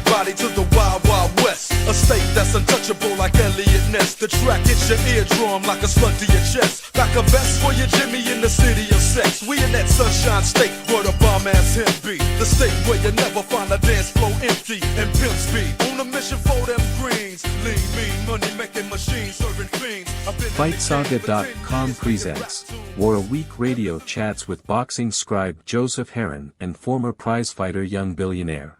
everybody to the Wild Wild West. A state that's untouchable like Elliot Ness. The track hits your eardrum like a slug to your chest. Like a vest for your Jimmy in the city of sex. We in that sunshine state where the bomb ass him be. The state where you never find a dance floor empty and pimp speed. On a mission for them greens. Lean, mean, money making machines serving fiends. FightSaga.com presents War a Week radio chats with boxing scribe Joseph Heron and former prizefighter Young Billionaire.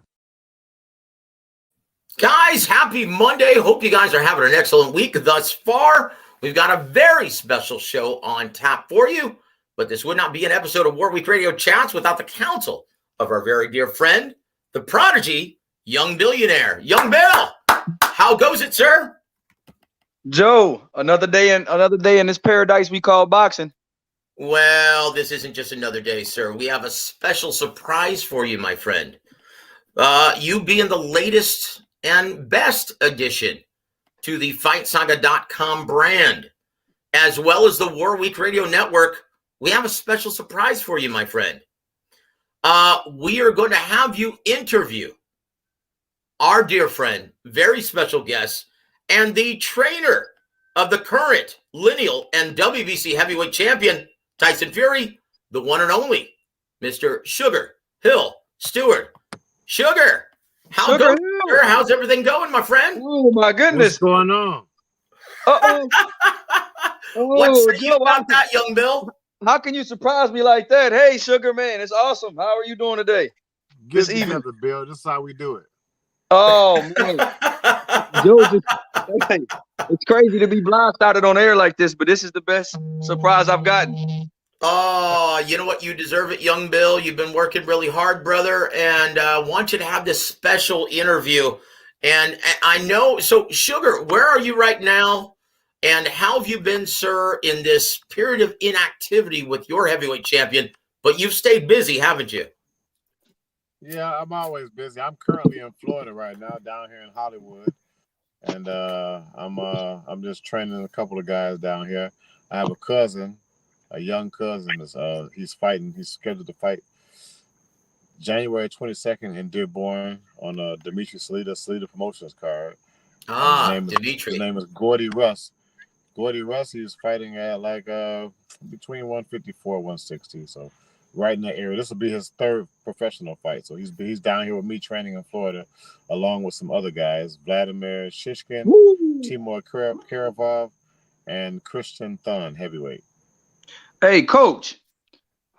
Guys, happy Monday. Hope you guys are having an excellent week thus far. We've got a very special show on tap for you, but this would not be an episode of War Week Radio Chats without the counsel of our very dear friend, the prodigy, Young Billionaire. Young Bill, how goes it, sir? Joe, another day in this paradise we call boxing. Well, this isn't just another day, sir. We have a special surprise for you, my friend. You being the latest and best addition to the FightSaga.com brand, as well as the War Week Radio Network, we have a special surprise for you, my friend. We are going to have you interview our dear friend, very special guest, and the trainer of the current lineal and WBC heavyweight champion, Tyson Fury, the one and only Mr. Sugar Hill Steward. Sugar, how's everything going, my friend? Oh, my goodness. What's going on? Uh-oh. What's you about that, Young Bill? How can you surprise me like that? Hey, Sugar Man, it's awesome. How are you doing today? Good This evening. together, Bill. This is how we do it. Oh, man. Joe, it's crazy to be blindsided on air like this, but this is the best surprise I've gotten. Oh, you know what? You deserve it, Young Bill. You've been working really hard, brother, and I want you to have this special interview. And I know, so Sugar, where are you right now? And how have you been, sir, in this period of inactivity with your heavyweight champion? But you've stayed busy, haven't you? Yeah, I'm always busy. I'm currently in Florida right now, down here in Hollywood, and I'm just training a couple of guys down here. I have a cousin, a young cousin. He's fighting. He's scheduled to fight January 22nd in Dearborn on Dimitri Salita Promotions card. Dimitri. His name is Gordy Russ. Gordy Russ, he's fighting at between 154 and 160. So right in that area. This will be his third professional fight. So he's down here with me training in Florida, along with some other guys, Vladimir Shishkin, Timur Karavov, and Christian Thun, heavyweight. Hey, Coach,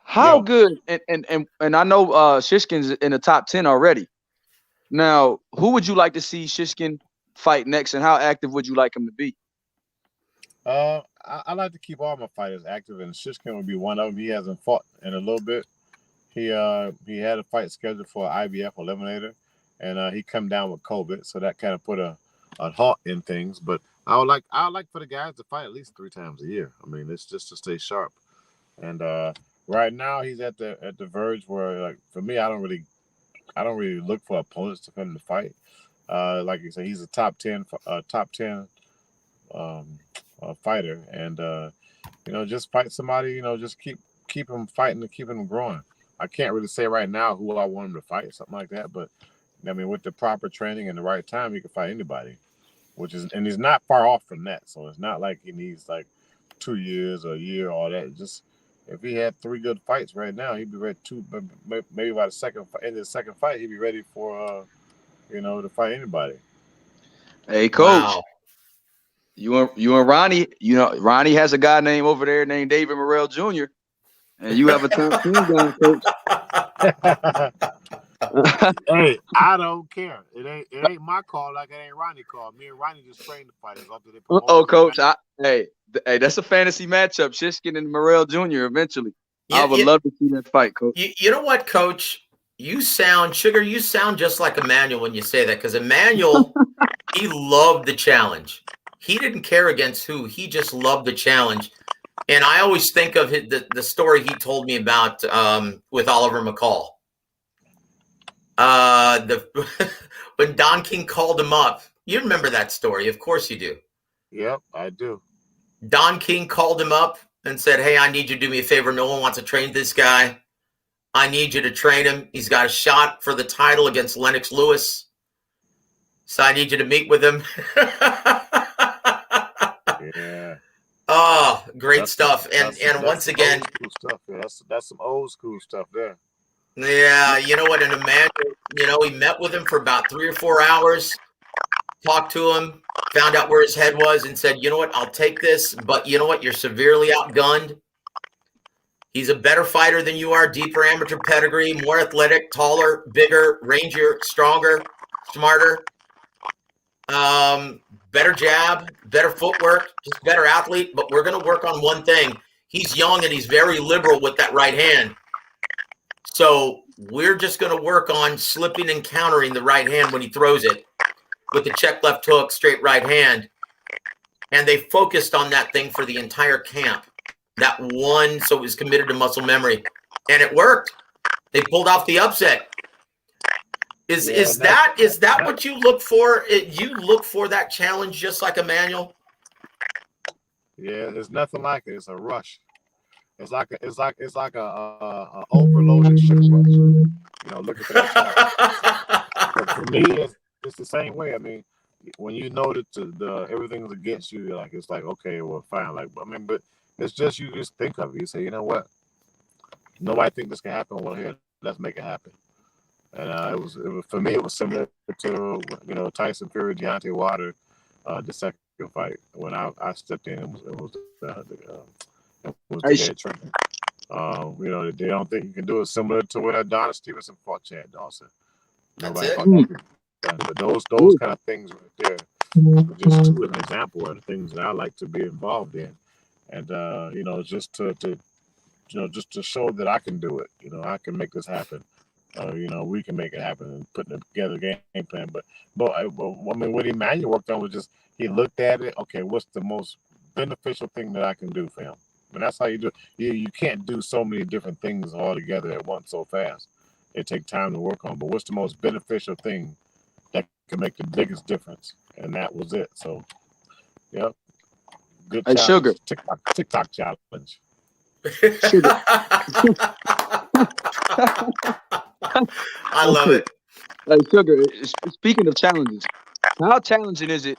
how good? And I know Shishkin's in the top 10 already. Now, who would you like to see Shishkin fight next, and how active would you like him to be? I like to keep all my fighters active, and Shishkin would be one of them. He hasn't fought in a little bit. He had a fight scheduled for an IBF eliminator, and he come down with COVID, so that kind of put a halt in things. But I would like for the guys to fight at least 3 times a year. I mean, it's just to stay sharp. And right now he's at the verge where, like, for me, I don't really look for opponents for him to fight. Like you said, he's a top 10 fighter, and just fight somebody, just keep him fighting and keeping him growing. I can't really say right now who I want him to fight, something like that, but I mean, with the proper training and the right time, he can fight anybody, and he's not far off from that. So it's not like he needs like 2 years or a year, all that. Just if he had 3 good fights right now, he'd be ready maybe by the end of the second fight, he'd be ready for to fight anybody. Hey, Coach. Wow. You and Ronnie, Ronnie has a guy over there named David Morrell Jr., and you have a top 10 guy, Coach. Hey, I don't care. It ain't my call like it ain't Ronnie's call. Me and Ronnie just train the fighters after they promote. Oh, Coach, hey, that's a fantasy matchup, Shishkin and Morrell Jr. eventually. I would love to see that fight, Coach. You know what, Coach? You sound just like Emmanuel when you say that, because Emmanuel, he loved the challenge. He didn't care against who. He just loved the challenge. And I always think of the story he told me about with Oliver McCall. When Don King called him up. You remember that story. Of course you do. Yep, I do. Don King called him up and said, hey, I need you to do me a favor. No one wants to train this guy. I need you to train him. He's got a shot for the title against Lennox Lewis. So I need you to meet with him. Yeah. Oh, great stuff. And once again, stuff. Yeah, that's some old school stuff there. Yeah, you know what? And Emmanuel, he met with him for about 3 or 4 hours, talked to him, found out where his head was, and said, you know what? I'll take this, but you know what? You're severely outgunned. He's a better fighter than you are, deeper amateur pedigree, more athletic, taller, bigger, rangier, stronger, smarter, better jab, better footwork, just better athlete. But we're going to work on one thing. He's young and he's very liberal with that right hand. So we're just going to work on slipping and countering the right hand when he throws it with the check left hook, straight right hand. And they focused on that thing for the entire camp. That one, so it was committed to muscle memory. And it worked. They pulled off the upset. Is that what you look for? You look for that challenge just like Emmanuel? Yeah, there's nothing like it. It's a rush. It's like a overloaded ship rush. You know, look at that. But for me, it's the same way. I mean, when you know that the everything's against you, like it's like, okay, well, fine. Like, I mean, but it's just you just think of it. You say, you know what? Nobody think this can happen. Well, here, let's make it happen. And it was for me. It was similar to Tyson Fury, Deontay Wilder, the second fight when I stepped in. It was the head trainer. They don't think you can do it similar to what Adonis Stevenson fought Chad Dawson. That's it. But those kind of things right there, just to an example of the things that I like to be involved in, and just to show that I can do it. I can make this happen. We can make it happen and putting together a game plan. But I mean, what Emmanuel worked on was just he looked at it. Okay, what's the most beneficial thing that I can do for him? And that's how you do it. You can't do so many different things all together at once so fast. It takes time to work on. But what's the most beneficial thing that can make the biggest difference? And that was it. So, yep. Good challenge. Sugar. TikTok challenge. Sugar. I love it. Sugar, speaking of challenges, how challenging is it?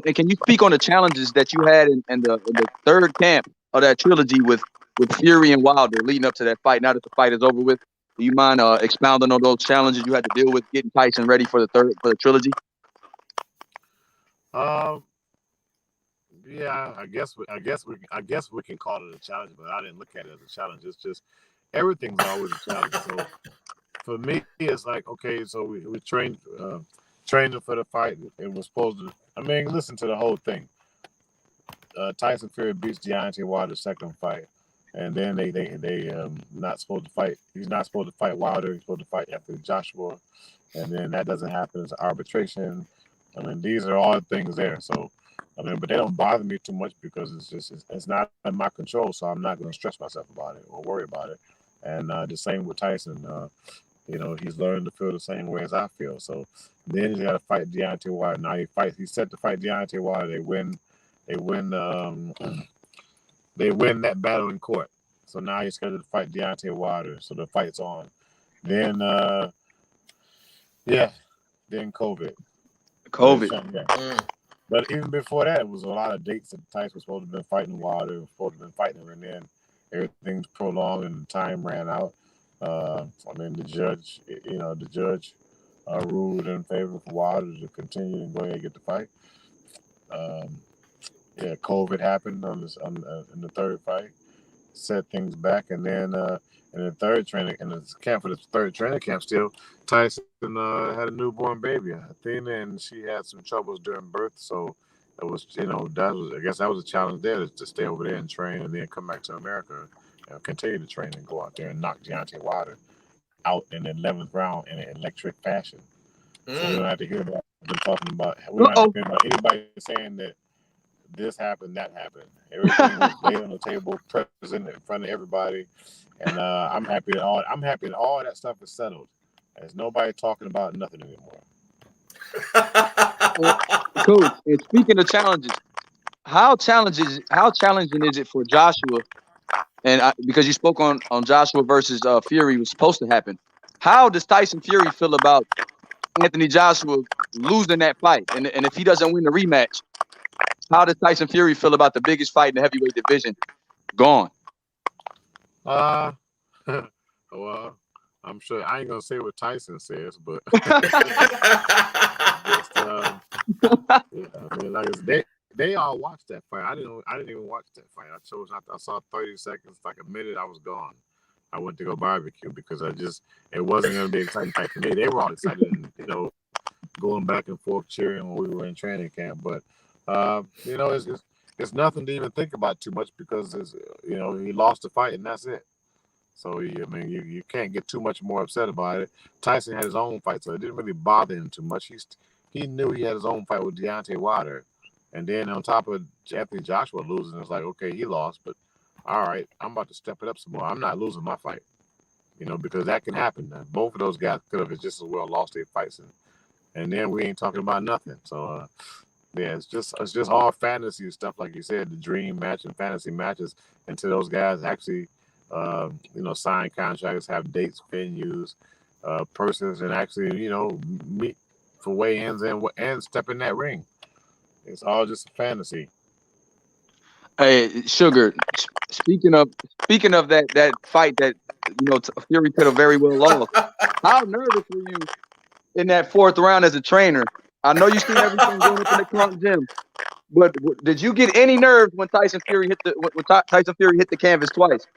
And can you speak on the challenges that you had in the third camp of that trilogy with Fury and Wilder leading up to that fight? Now that the fight is over with, do you mind expounding on those challenges you had to deal with getting Tyson ready for the trilogy? Yeah, I guess we can call it a challenge, but I didn't look at it as a challenge. It's just everything's always a challenge. So for me, it's like, okay, so we trained for the fight. It was supposed to. I mean, listen to the whole thing. Tyson Fury beats Deontay Wilder's second fight, and then they not supposed to fight. He's not supposed to fight Wilder. He's supposed to fight Anthony Joshua, and then that doesn't happen. It's arbitration. I mean, these are all things there. So, I mean, but they don't bother me too much because it's not in my control. So I'm not going to stress myself about it or worry about it. And the same with Tyson. He's learned to feel the same way as I feel. So then he's got to fight Deontay Wilder. Now he's set to fight Deontay Wilder. They win that battle in court. So now he's scheduled to fight Deontay Wilder. So the fight's on. Then then COVID. COVID. But even before that, it was a lot of dates that Tyson was supposed to have been fighting Wilder, was supposed to have been fighting her, and then everything's prolonged and the time ran out. The judge ruled in favor of Wilder to continue and go ahead and get the fight. COVID happened in the third fight, set things back, and then in the third training, in the camp for the third training camp, still Tyson had a newborn baby, Athena, and she had some troubles during birth. So it was, I guess that was a challenge there to stay over there and train, and then come back to America and continue to train and go out there and knock Deontay Wilder out in the 11th round in an electric fashion. So we don't have to hear about. We don't have to hear about anybody saying that this happened, that happened. Everything was laid on the table, present in front of everybody, and I'm happy that all that stuff is settled. There's nobody talking about nothing anymore. Coach, and speaking of challenges, how challenging is it for Joshua? And because you spoke on Joshua versus Fury was supposed to happen, how does Tyson Fury feel about Anthony Joshua losing that fight, and if he doesn't win the rematch, how does Tyson Fury feel about the biggest fight in the heavyweight division gone? Well, I'm sure I ain't gonna say what Tyson says, but just, yeah, I mean, like they all watched that fight. I didn't even watch that fight. I saw 30 seconds, like a minute, I was gone. I went to go barbecue because it wasn't gonna be an exciting fight for me. They were all excited and going back and forth cheering when we were in training camp. But it's nothing to even think about too much because he lost the fight and that's it. So you can't get too much more upset about it. Tyson had his own fight, so it didn't really bother him too much. He knew he had his own fight with W.A.W, and then on top of Anthony Joshua losing, it's like, okay, he lost, but all right, I'm about to step it up some more. I'm not losing my fight, because that can happen. Both of those guys could have just as well lost their fights, and then we ain't talking about nothing. So yeah, it's just all fantasy stuff, like you said, the dream match and fantasy matches until those guys actually sign contracts, have dates, venues, persons, and actually meet for weigh-ins and step in that ring. It's all just a fantasy. Hey, Sugar. Speaking of that fight that Fury could have very well lost. How nervous were you in that fourth round as a trainer? I know you seen everything going up in the Crunk gym, but did you get any nerves when Tyson Fury hit the canvas twice?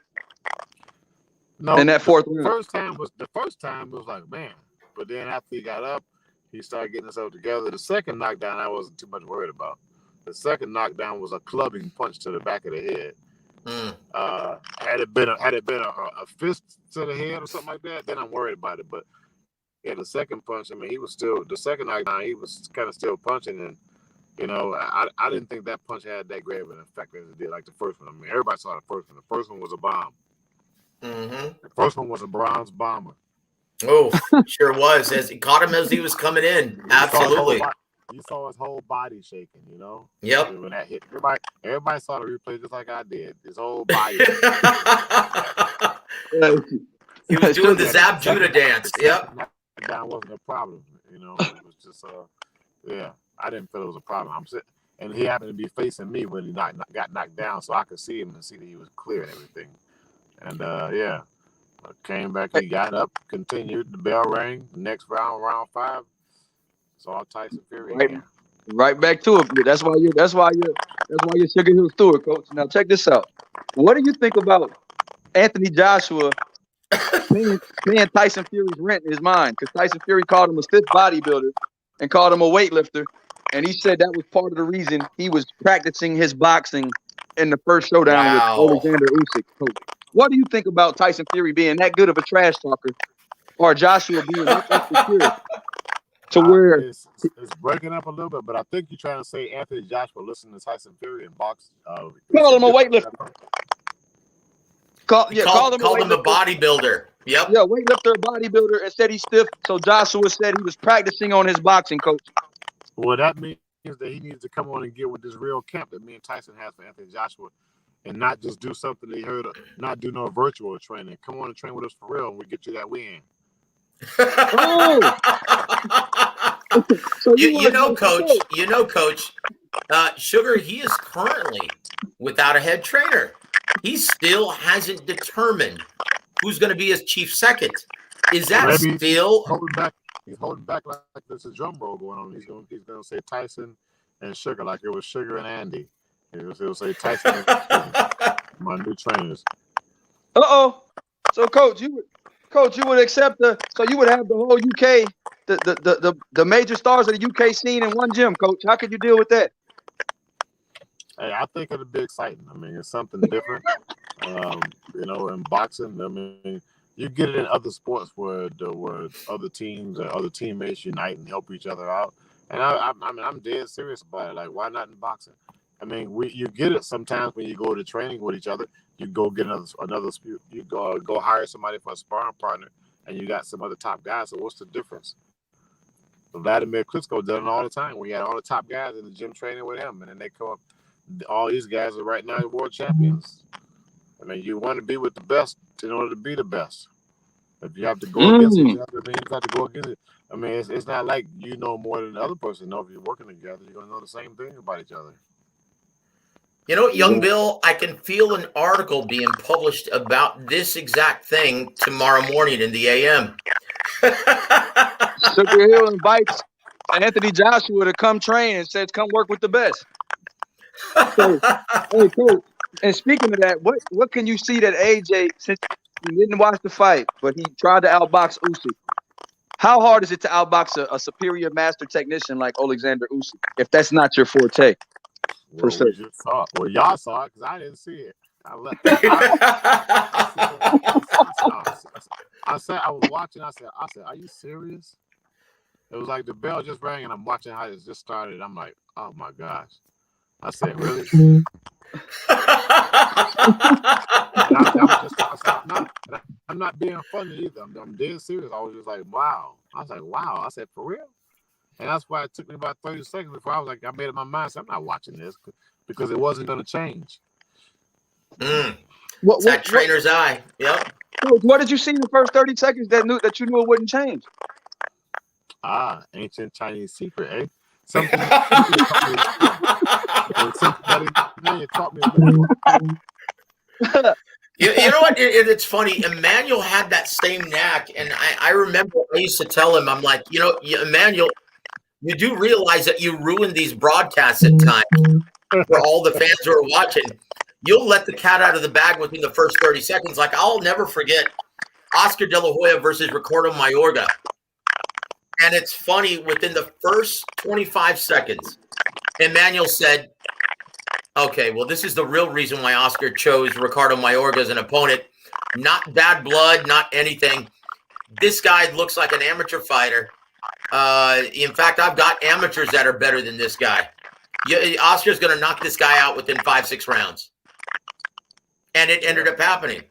No, in that fourth round. The first time was like, man, but then after he got up, he started getting himself together. The second knockdown, I wasn't too much worried about. The second knockdown was a clubbing punch to the back of the head. Had it been a fist to the head or something like that, then I'm worried about it. But yeah, the second punch, the second knockdown, he was kind of still punching, and I didn't think that punch had that great of an effect as it did like the first one. I mean, everybody saw the first one. The first one was a bomb. Mm-hmm. The first one was a bronze bomber. Oh, sure was. As he caught him as he was coming in. Absolutely. You saw his whole body shaking, Yep. When that hit. Everybody saw the replay just like I did. His whole body. He was doing the Zab Judah dance. Yep. That wasn't a problem. It was just, yeah, I didn't feel it was a problem. I'm sitting, and he happened to be facing me when he got knocked down, so I could see him and see that he was clear and everything. And yeah, I came back, he got up, continued, the bell rang. The next round 5, saw Tyson Fury again. Right back to it. That's why you're Sugar Hill Steward, coach. Now check this out. What do you think about Anthony Joshua paying Tyson Fury's rent in his mind? Because Tyson Fury called him a stiff bodybuilder and called him a weightlifter, and he said that was part of the reason he was practicing his boxing in the first showdown with Alexander Usyk. Coach, what do you think about Tyson Fury being that good of a trash talker, or Joshua being that insecure to where it's breaking up a little bit? But I think you're trying to say Anthony Joshua listened to Tyson Fury and box. Call him a weightlifter. Called him a bodybuilder. Yep. Yeah, weightlifter, bodybuilder, and said he's stiff. So Joshua said he was practicing on his boxing, coach. Well, that means that he needs to come on and get with this real camp that me and Tyson has for Anthony Joshua, and not just do something that he heard of, not do no virtual training. Come on and train with us for real, and we get you that win. Coach, Sugar, he is currently without a head trainer. He still hasn't determined who's going to be his chief second. Is that still holding back? He's holding back like there's a drum roll going on. He's going to say Tyson and Sugar, like it was Sugar and Andy. He'll say Tyson and Sugar, my new trainers. So coach, you would accept you would have the whole UK, the major stars of the UK scene in one gym, coach. How could you deal with that? Hey, I think it'd be exciting. I mean, it's something different. In boxing, I mean, you get it in other sports where other teams or other teammates unite and help each other out. And I'm dead serious about it. Like, why not in boxing? I mean, you get it sometimes when you go to training with each other. You go get another you go hire somebody for a sparring partner, and you got some other top guys. So what's the difference? Vladimir Klitschko does it all the time. We had all the top guys in the gym training with him, and then they come up. All these guys are right now world champions. I mean, you want to be with the best in order to be the best. If you have to go against each other, then you have to go against it. I mean, it's not like you know more than the other person know. If you're working together, you're gonna know the same thing about each other. You know, Young Bill, I can feel an article being published about this exact thing tomorrow morning in the AM. Sugar Hill invites Anthony Joshua to come train and says, "Come work with the best." So, hey, cool. And speaking of that, what can you see that AJ, since you didn't watch the fight, but he tried to outbox Usyk? How hard is it to outbox a superior master technician like Alexander Usyk if that's not your forte? Well, we just saw it. Well, y'all saw it because I didn't see it. I said I was watching. I said, are you serious? It was like the bell just rang, and I'm watching how it just started. I'm like, oh my gosh. I said, really? I'm not being funny either. I'm dead serious. I was just like, wow. I was like, wow. I said, for real? And that's why it took me about 30 seconds before I was like, I made up my mind. So I'm not watching this because it wasn't going to change. It's that trainer's eye. Yep. What did you see in the first 30 seconds that you knew it wouldn't change? Ancient Chinese secret, eh? You know what? It's funny. Emmanuel had that same knack, and I remember I used to tell him, I'm like, Emmanuel, you do realize that you ruin these broadcasts at times for all the fans who are watching. You'll let the cat out of the bag within the first 30 seconds. Like, I'll never forget Oscar De La Hoya versus Ricardo Mayorga. And it's funny, within the first 25 seconds, Emmanuel said, okay, well, this is the real reason why Oscar chose Ricardo Mayorga as an opponent. Not bad blood, not anything. This guy looks like an amateur fighter. In fact, I've got amateurs that are better than this guy. Oscar's going to knock this guy out within 5-6 rounds. And it ended up happening.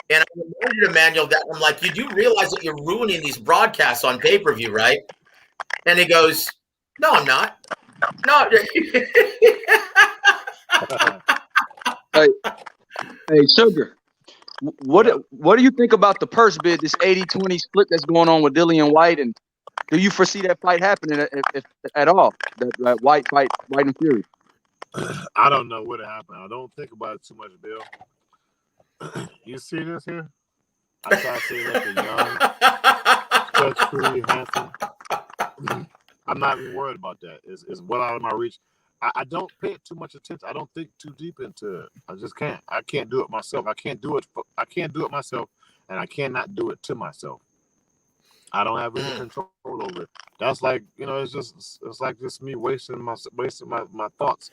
And I reminded Emmanuel that I'm like, you do realize that you're ruining these broadcasts on pay-per-view, right? And he goes, no, I'm not. No. Hey, Sugar, what do you think about the purse bid, this 80-20 split that's going on with Dillian Whyte? And do you foresee that fight happening if at all, that Whyte fight, Whyte and Fury? I don't know what happened. I don't think about it too much, Bill. You see this here? I try to say like a young, pretty handsome. I'm not even worried about that. It's well out of my reach. I don't pay it too much attention. I don't think too deep into it. I just can't. I can't do it myself. I can't do it myself, and I cannot do it to myself. I don't have any control over it. That's like, it's like just me wasting my thoughts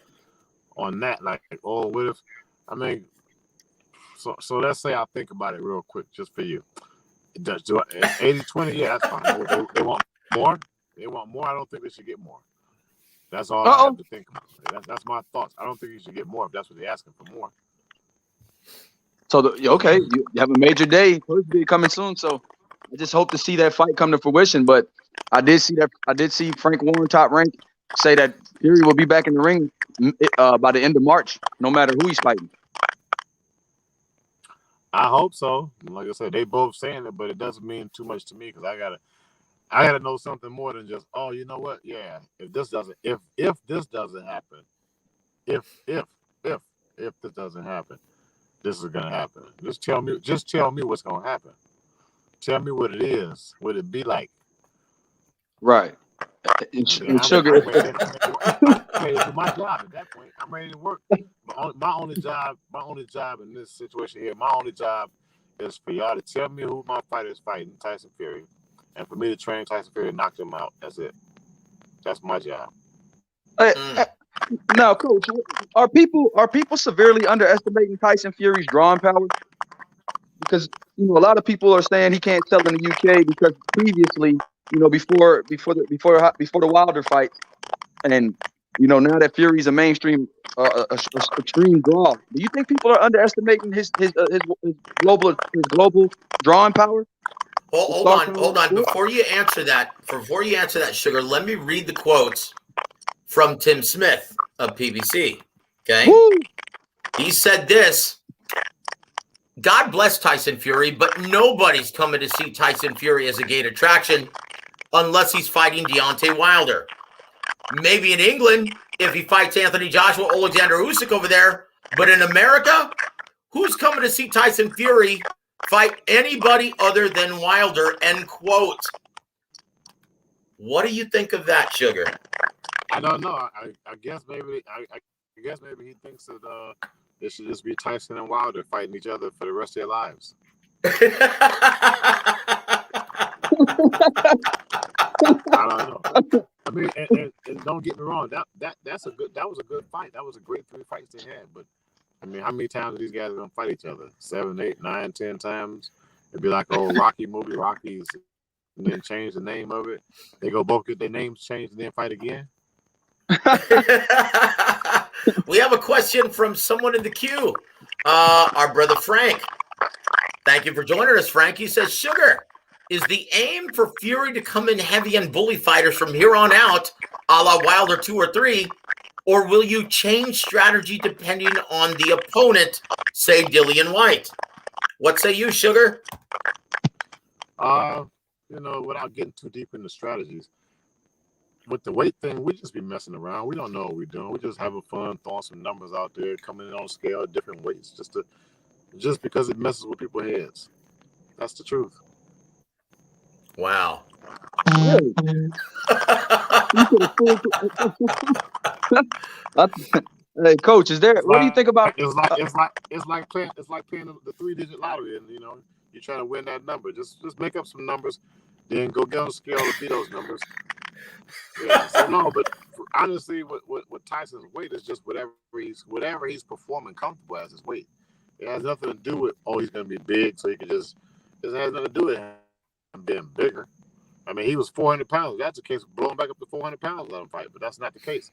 on that. Like, oh, what if? I mean. So let's say I think about it real quick, just for you. 80-20, yeah, that's fine. They want more. They want more. I don't think they should get more. That's all I have to think about. That's my thoughts. I don't think you should get more if that's what they're asking for more. So, okay, you have a major day. First day coming soon. So I just hope to see that fight come to fruition. But I did see Frank Warren, Top Rank, say that Fury will be back in the ring by the end of March, no matter who he's fighting. I hope so. Like I said, they both saying it, but it doesn't mean too much to me because I gotta know something more than just, oh, you know what? Yeah, if this doesn't happen, if this doesn't happen, this is gonna happen. Just tell me what's gonna happen. Tell me what it is. What it be like? Right. Sugar. I'm ready to do my job at that point. I'm ready to work. My only job in this situation here, my only job is for y'all to tell me who my fighter is fighting, Tyson Fury, and for me to train Tyson Fury and knock him out. That's it. That's my job. Now, Coach, are people severely underestimating Tyson Fury's drawing power? Because a lot of people are saying he can't sell in the UK because previously, before the Wilder fight, and now that Fury's a mainstream extreme draw, do you think people are underestimating his global drawing power? Hold on. Before you answer that, Sugar, let me read the quotes from Tim Smith of PBC. Okay, Woo! He said this. God bless Tyson Fury, but nobody's coming to see Tyson Fury as a gate attraction unless he's fighting Deontay Wilder. Maybe in England, if he fights Anthony Joshua, Alexander Usyk over there. But in America, who's coming to see Tyson Fury fight anybody other than Wilder? End quote. What do you think of that, Sugar? I don't know. I guess maybe he thinks that it should just be Tyson and Wilder fighting each other for the rest of their lives. I don't know. I mean, and don't get me wrong. That was a good fight. That was a great 3 fights they had. But I mean, how many times are these guys gonna fight each other? 7, 8, 9, 10 times. It'd be like old Rocky movie, Rockies, and then change the name of it. They go both get their names changed and then fight again. We have a question from someone in the queue. Our brother Frank. Thank you for joining us, Frank. He says, Sugar, is the aim for Fury to come in heavy and bully fighters from here on out, a la Wilder 2 or 3, or will you change strategy depending on the opponent, say Dillian Whyte? What say you, Sugar? Without getting too deep into strategies, with the weight thing, we just be messing around. We don't know what we're doing. We just having fun, throwing some numbers out there, coming in on scale at different weights, just because it messes with people's heads. That's the truth. Wow. Really? Hey, Coach, what do you think about? It's like playing the 3-digit lottery, and you try to win that number. Just make up some numbers, then go get on the scale and beat those numbers. Yeah, so no, but honestly, with Tyson's weight is just whatever he's performing comfortable as his weight. It has nothing to do with he's going to be big, so he can just. It has nothing to do with him being bigger. I mean, he was 400 pounds. That's the case. Blowing back up to 400 pounds, let him fight. But that's not the case.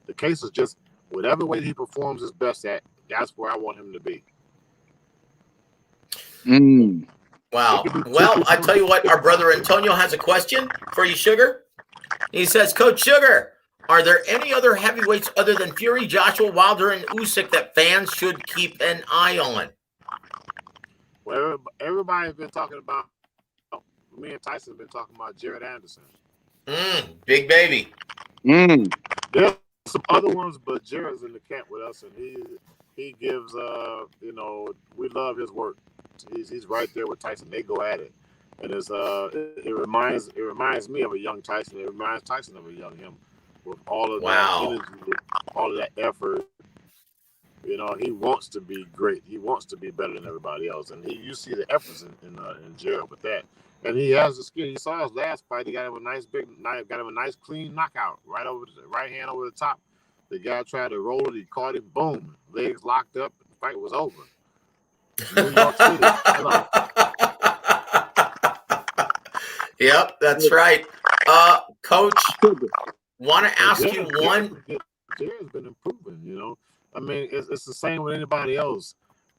The case is just whatever way he performs his best at. That's where I want him to be. Wow. Well, I tell you what, our brother Antonio has a question for you, Sugar. He says, Coach Sugar, are there any other heavyweights other than Fury, Joshua, Wilder, and Usyk that fans should keep an eye on? Well, everybody's been talking about. Me and Tyson have been talking about Jared Anderson. Big baby. There's some other ones, but Jared's in the camp with us, and he gives we love his work. He's right there with Tyson. They go at it, and it reminds me of a young Tyson. It reminds Tyson of a young him, with all of that energy, all of that effort. He wants to be great. He wants to be better than everybody else, and you see the efforts in Jared with that. And he has the skill. You saw his last fight. He got him a nice clean knockout right over the right hand over the top. The guy tried to roll it. He caught him. Boom. Legs locked up. The fight was over. New York City. Yep, that's right. Coach, want to ask you one. Jared's been improving. I mean, it's the same with anybody else.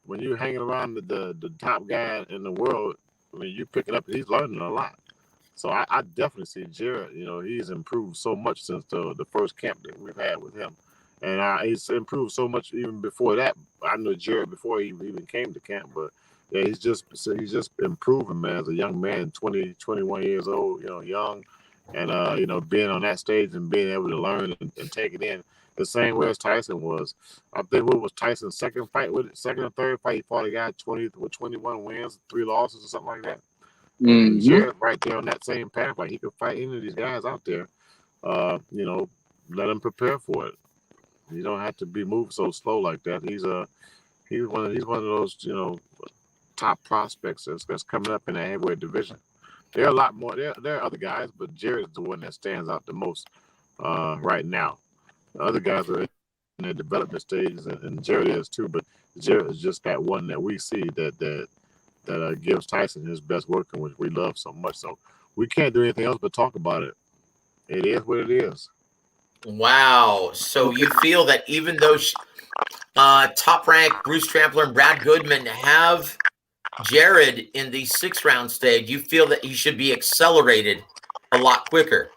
When you're hanging around the top guy in the world, I mean, you pick it up and he's learning a lot. So I definitely see Jared. He's improved so much since the first camp that we've had with him. And he's improved so much even before that. I knew Jared before he even came to camp. But, yeah, he's just improving, man, as a young man, 20, 21 years old, young. And, being on that stage and being able to learn and take it in the same way as Tyson was. I think what was Tyson's second or third fight? He fought a guy 21 wins, 3 losses or something like that. And Jared right there on that same path. Like, he could fight any of these guys out there. Let him prepare for it. You don't have to be moved so slow like that. He's one of those, top prospects that's coming up in the heavyweight division. There are a lot more. There are other guys, but Jared's the one that stands out the most right now. The other guys are in their development stages, and Jared is too. But Jared is just that one that we see that gives Tyson his best work, and which we love so much. So we can't do anything else but talk about it. It is what it is. Wow. So you feel that even though Top Rank, Bruce Trampler, and Brad Goodman have Jared in the 6th-round stage, you feel that he should be accelerated a lot quicker?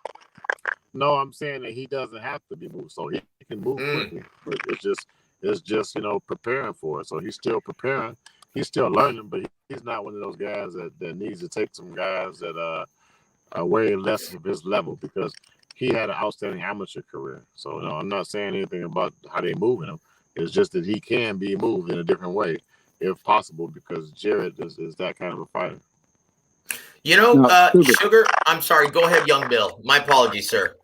No, I'm saying that he doesn't have to be moved, so he can move quickly. But it's just preparing for it. So he's still preparing. he's still learning, but he's not one of those guys that needs to take some guys that are way less of his level, because he had an outstanding amateur career. So no, I'm not saying anything about how they moving him. It's just that he can be moved in a different way if possible, because Jared is that kind of a fighter. You know, Sugar, I'm sorry. Go ahead, Young Bill. My apologies, sir.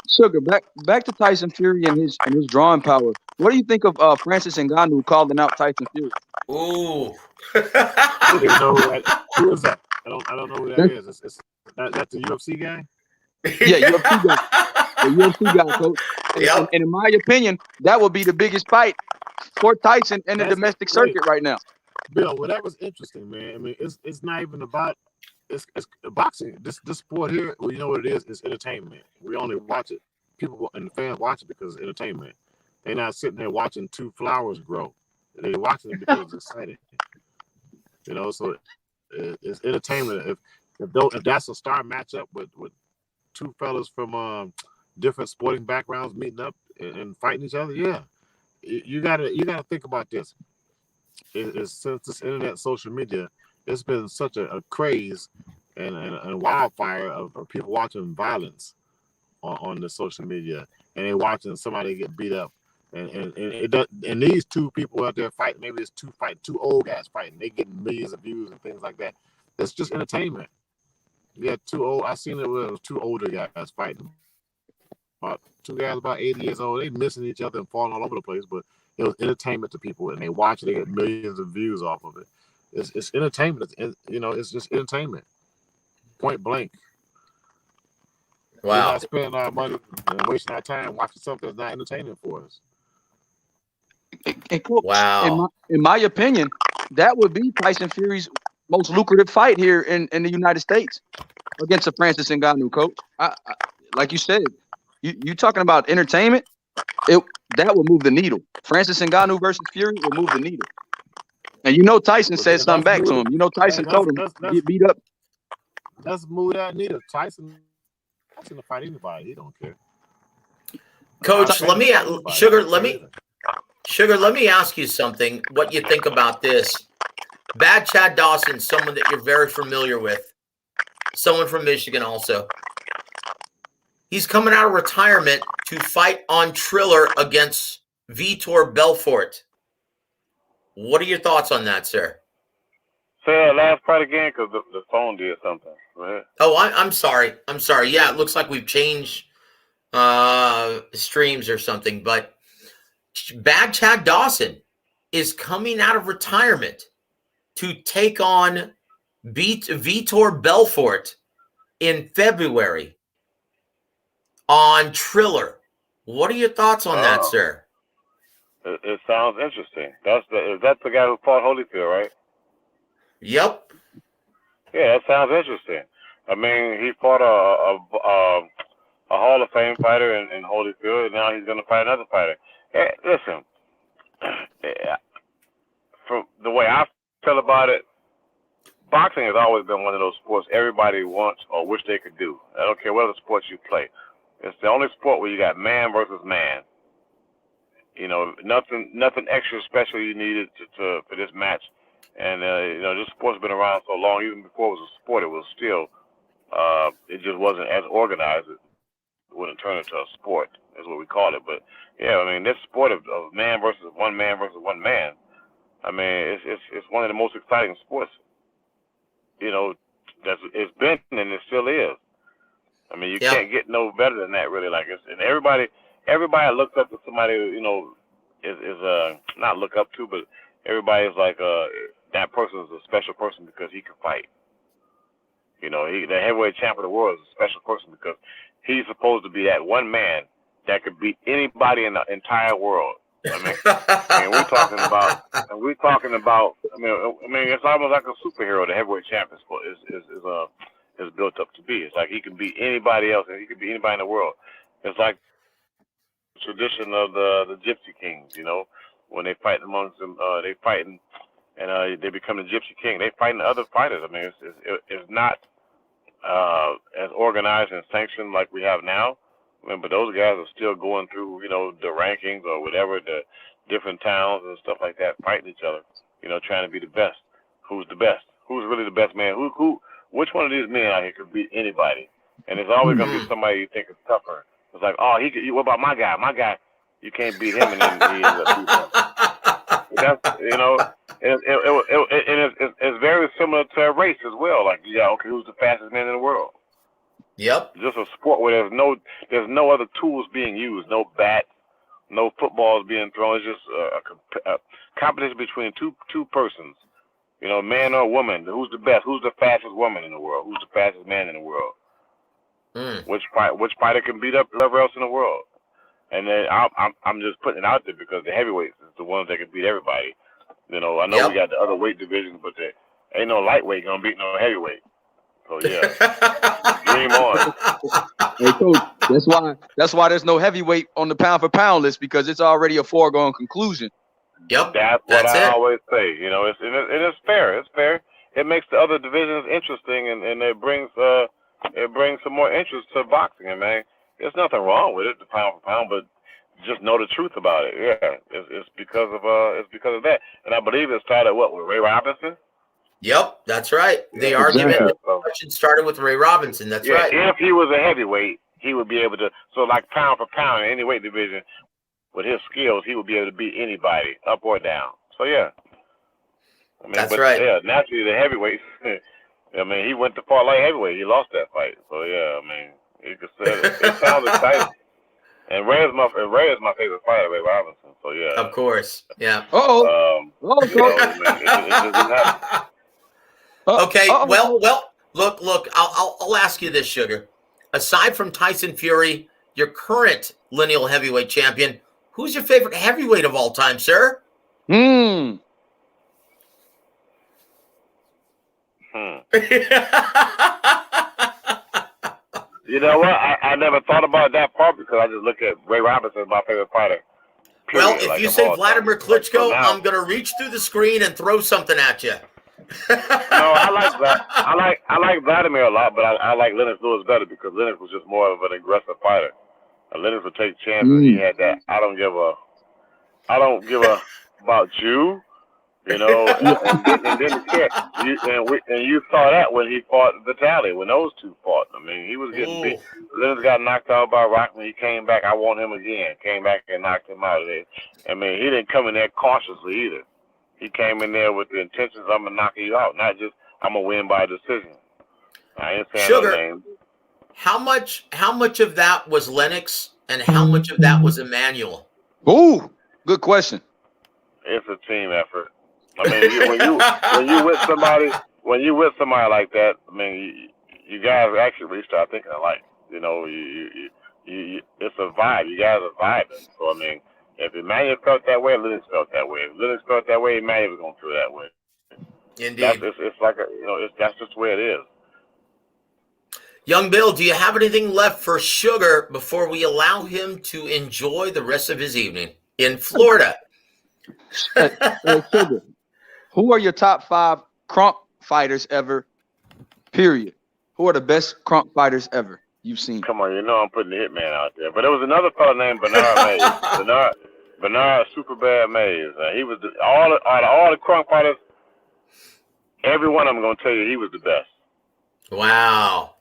Sugar, back to Tyson Fury and his drawing power. What do you think of Francis Ngannou calling out Tyson Fury? Ooh. Who is that? I don't know who that is. That's the UFC guy? Yeah, UFC guy. The UFC guy, coach. And in my opinion, that would be the biggest fight for Tyson in the domestic circuit right now. Bill, well, that was interesting, man. I mean, it's not even about it's boxing. This sport here, well, you know what it is? It's entertainment. We only watch it. People and the fans watch it because it's entertainment. They're not sitting there watching two flowers grow. They're watching it because it's exciting. You know, so it's entertainment. If that's a star matchup with two fellas from different sporting backgrounds meeting up and fighting each other, yeah, you gotta think about this. Since this internet, social media, it's been such a craze and a wildfire of people watching violence on the social media, and they watching somebody get beat up, and these two people out there fighting, maybe it's two old guys fighting, they getting millions of views and things like that. It's just entertainment. Yeah, I seen it was two older guys fighting. Two guys about 80 years old, they missing each other and falling all over the place, but it was entertainment to people, and they watch it, they get millions of views off of it. It's entertainment. It's just entertainment. Point blank. Wow. We're not spending our money and wasting our time watching something that's not entertaining for us. Wow. In my opinion, that would be Tyson Fury's most lucrative fight here in the United States against a Francis Ngannou, coach. I like you said, you talking about entertainment, that will move the needle. Francis Ngannou versus Fury will move the needle. And Tyson said something back to him. Tyson told him get beat up. Let's move that needle. Tyson will fight anybody. He don't care. Coach, Sugar, let me ask you something, what you think about this. Bad Chad Dawson, someone that you're very familiar with, someone from Michigan also. He's coming out of retirement to fight on Triller against Vitor Belfort. What are your thoughts on that, sir? Say that last part again, because the phone did something. Go ahead. Oh, I'm sorry. Yeah, it looks like we've changed streams or something, but Bad Chad Dawson is coming out of retirement to take on Vitor Belfort in February on Triller. What are your thoughts on that, sir? It sounds interesting. That's the guy who fought Holyfield, right? Yep. Yeah, that sounds interesting. I mean, he fought a Hall of Fame fighter in Holyfield, and now he's going to fight another fighter. Hey, listen, from the way I feel about it, boxing has always been one of those sports everybody wants or wish they could do. I don't care what other sports you play. It's the only sport where you got man versus man. Nothing extra special you needed for this match. And, this sport's been around so long, even before it was a sport, it was still, it just wasn't as organized. It wouldn't turn into a sport, is what we call it. But, yeah, I mean, this sport of man versus one man, I mean, it's one of the most exciting sports, it's been and it still is. I mean, you can't get no better than that, really. And everybody looks up to somebody, is not look up to, but everybody's like, that person is a special person because he can fight. The heavyweight champ of the world is a special person because he's supposed to be that one man that could beat anybody in the entire world. I mean, we're talking about. I mean, it's almost like a superhero. The heavyweight champ is built up to be. It's like he can beat anybody else, and he can beat anybody in the world. It's like the tradition of the Gypsy Kings. When they fight amongst them, they fighting, and they become the Gypsy King. They fighting other fighters. I mean, it's not as organized and sanctioned like we have now. But those guys are still going through, the rankings or whatever, the different towns and stuff like that, fighting each other. trying to be the best. Who's the best? Who's really the best man? Which one of these men out here could beat anybody? And it's always gonna be somebody you think is tougher. It's like, oh, what about my guy? My guy, you can't beat him, and then he ends up beating him. That's, it's very similar to a race as well. Like, okay, who's the fastest man in the world? Yep. Just a sport where there's no other tools being used, no bat, no footballs being thrown. It's just a competition between two persons. Man or woman. Who's the best? Who's the fastest woman in the world? Who's the fastest man in the world? Which fighter can beat up whoever else in the world? And then I'm just putting it out there because the heavyweights is the ones that can beat everybody. I know we got the other weight divisions, but there ain't no lightweight gonna beat no heavyweight. So yeah, dream on. Hey, Coach, that's why there's no heavyweight on the pound for pound list, because it's already a foregone conclusion. Yep, that's what I always say. It's fair. It's fair. It makes the other divisions interesting, and it brings some more interest to boxing. And man, there's nothing wrong with it, the pound for pound, but just know the truth about it. Yeah, it's because of that. And I believe it started with Ray Robinson. Yep, that's right. The argument started with Ray Robinson. That's right. If he was a heavyweight, he would be able to. So like pound for pound in any weight division, with his skills, he would be able to beat anybody, up or down. So yeah, that's right. Yeah, naturally the heavyweights. He went to far light heavyweight. He lost that fight. So yeah, you could say it sounds exciting. And Ray is my favorite fighter, Ray Robinson. So yeah, of course, yeah. Okay. Well, look. I'll ask you this, Sugar. Aside from Tyson Fury, your current lineal heavyweight champion, who's your favorite heavyweight of all time, sir? You know what? I never thought about that part because I just look at Ray Robinson as my favorite fighter. Period. Well, if you say Vladimir Klitschko, I'm going to reach through the screen and throw something at you. No, I like Vladimir a lot, but I like Lennox Lewis better because Lennox was just more of an aggressive fighter. Lennox would take chances. He had that I don't give a about you. And then you saw that when he fought Vitaly, when those two fought. He was getting beat. Lennox got knocked out by Rockman. He came back. I want him again. Came back and knocked him out of there. He didn't come in there cautiously either. He came in there with the intentions, I'm gonna knock you out, not just I'm gonna win by decision. I ain't saying no names. How much of that was Lennox, and how much of that was Emmanuel? Ooh, good question. It's a team effort. When you with somebody like that, you guys actually really start thinking alike. It's a vibe. You guys are vibing. So if Emmanuel felt that way, Lennox felt that way. If Lennox felt that way, Emmanuel was gonna feel that way. Indeed. It's like that's just the way it is. Young Bill, do you have anything left for Sugar before we allow him to enjoy the rest of his evening in Florida? Sugar, who are your top 5 crump fighters ever? Period. Who are the best crump fighters ever you've seen? Come on, I'm putting the hitman out there. But there was another fellow named Bernard Mays. Bernard Superbad Mays. He was all the crunk fighters. Every one of them gonna tell you he was the best. Wow.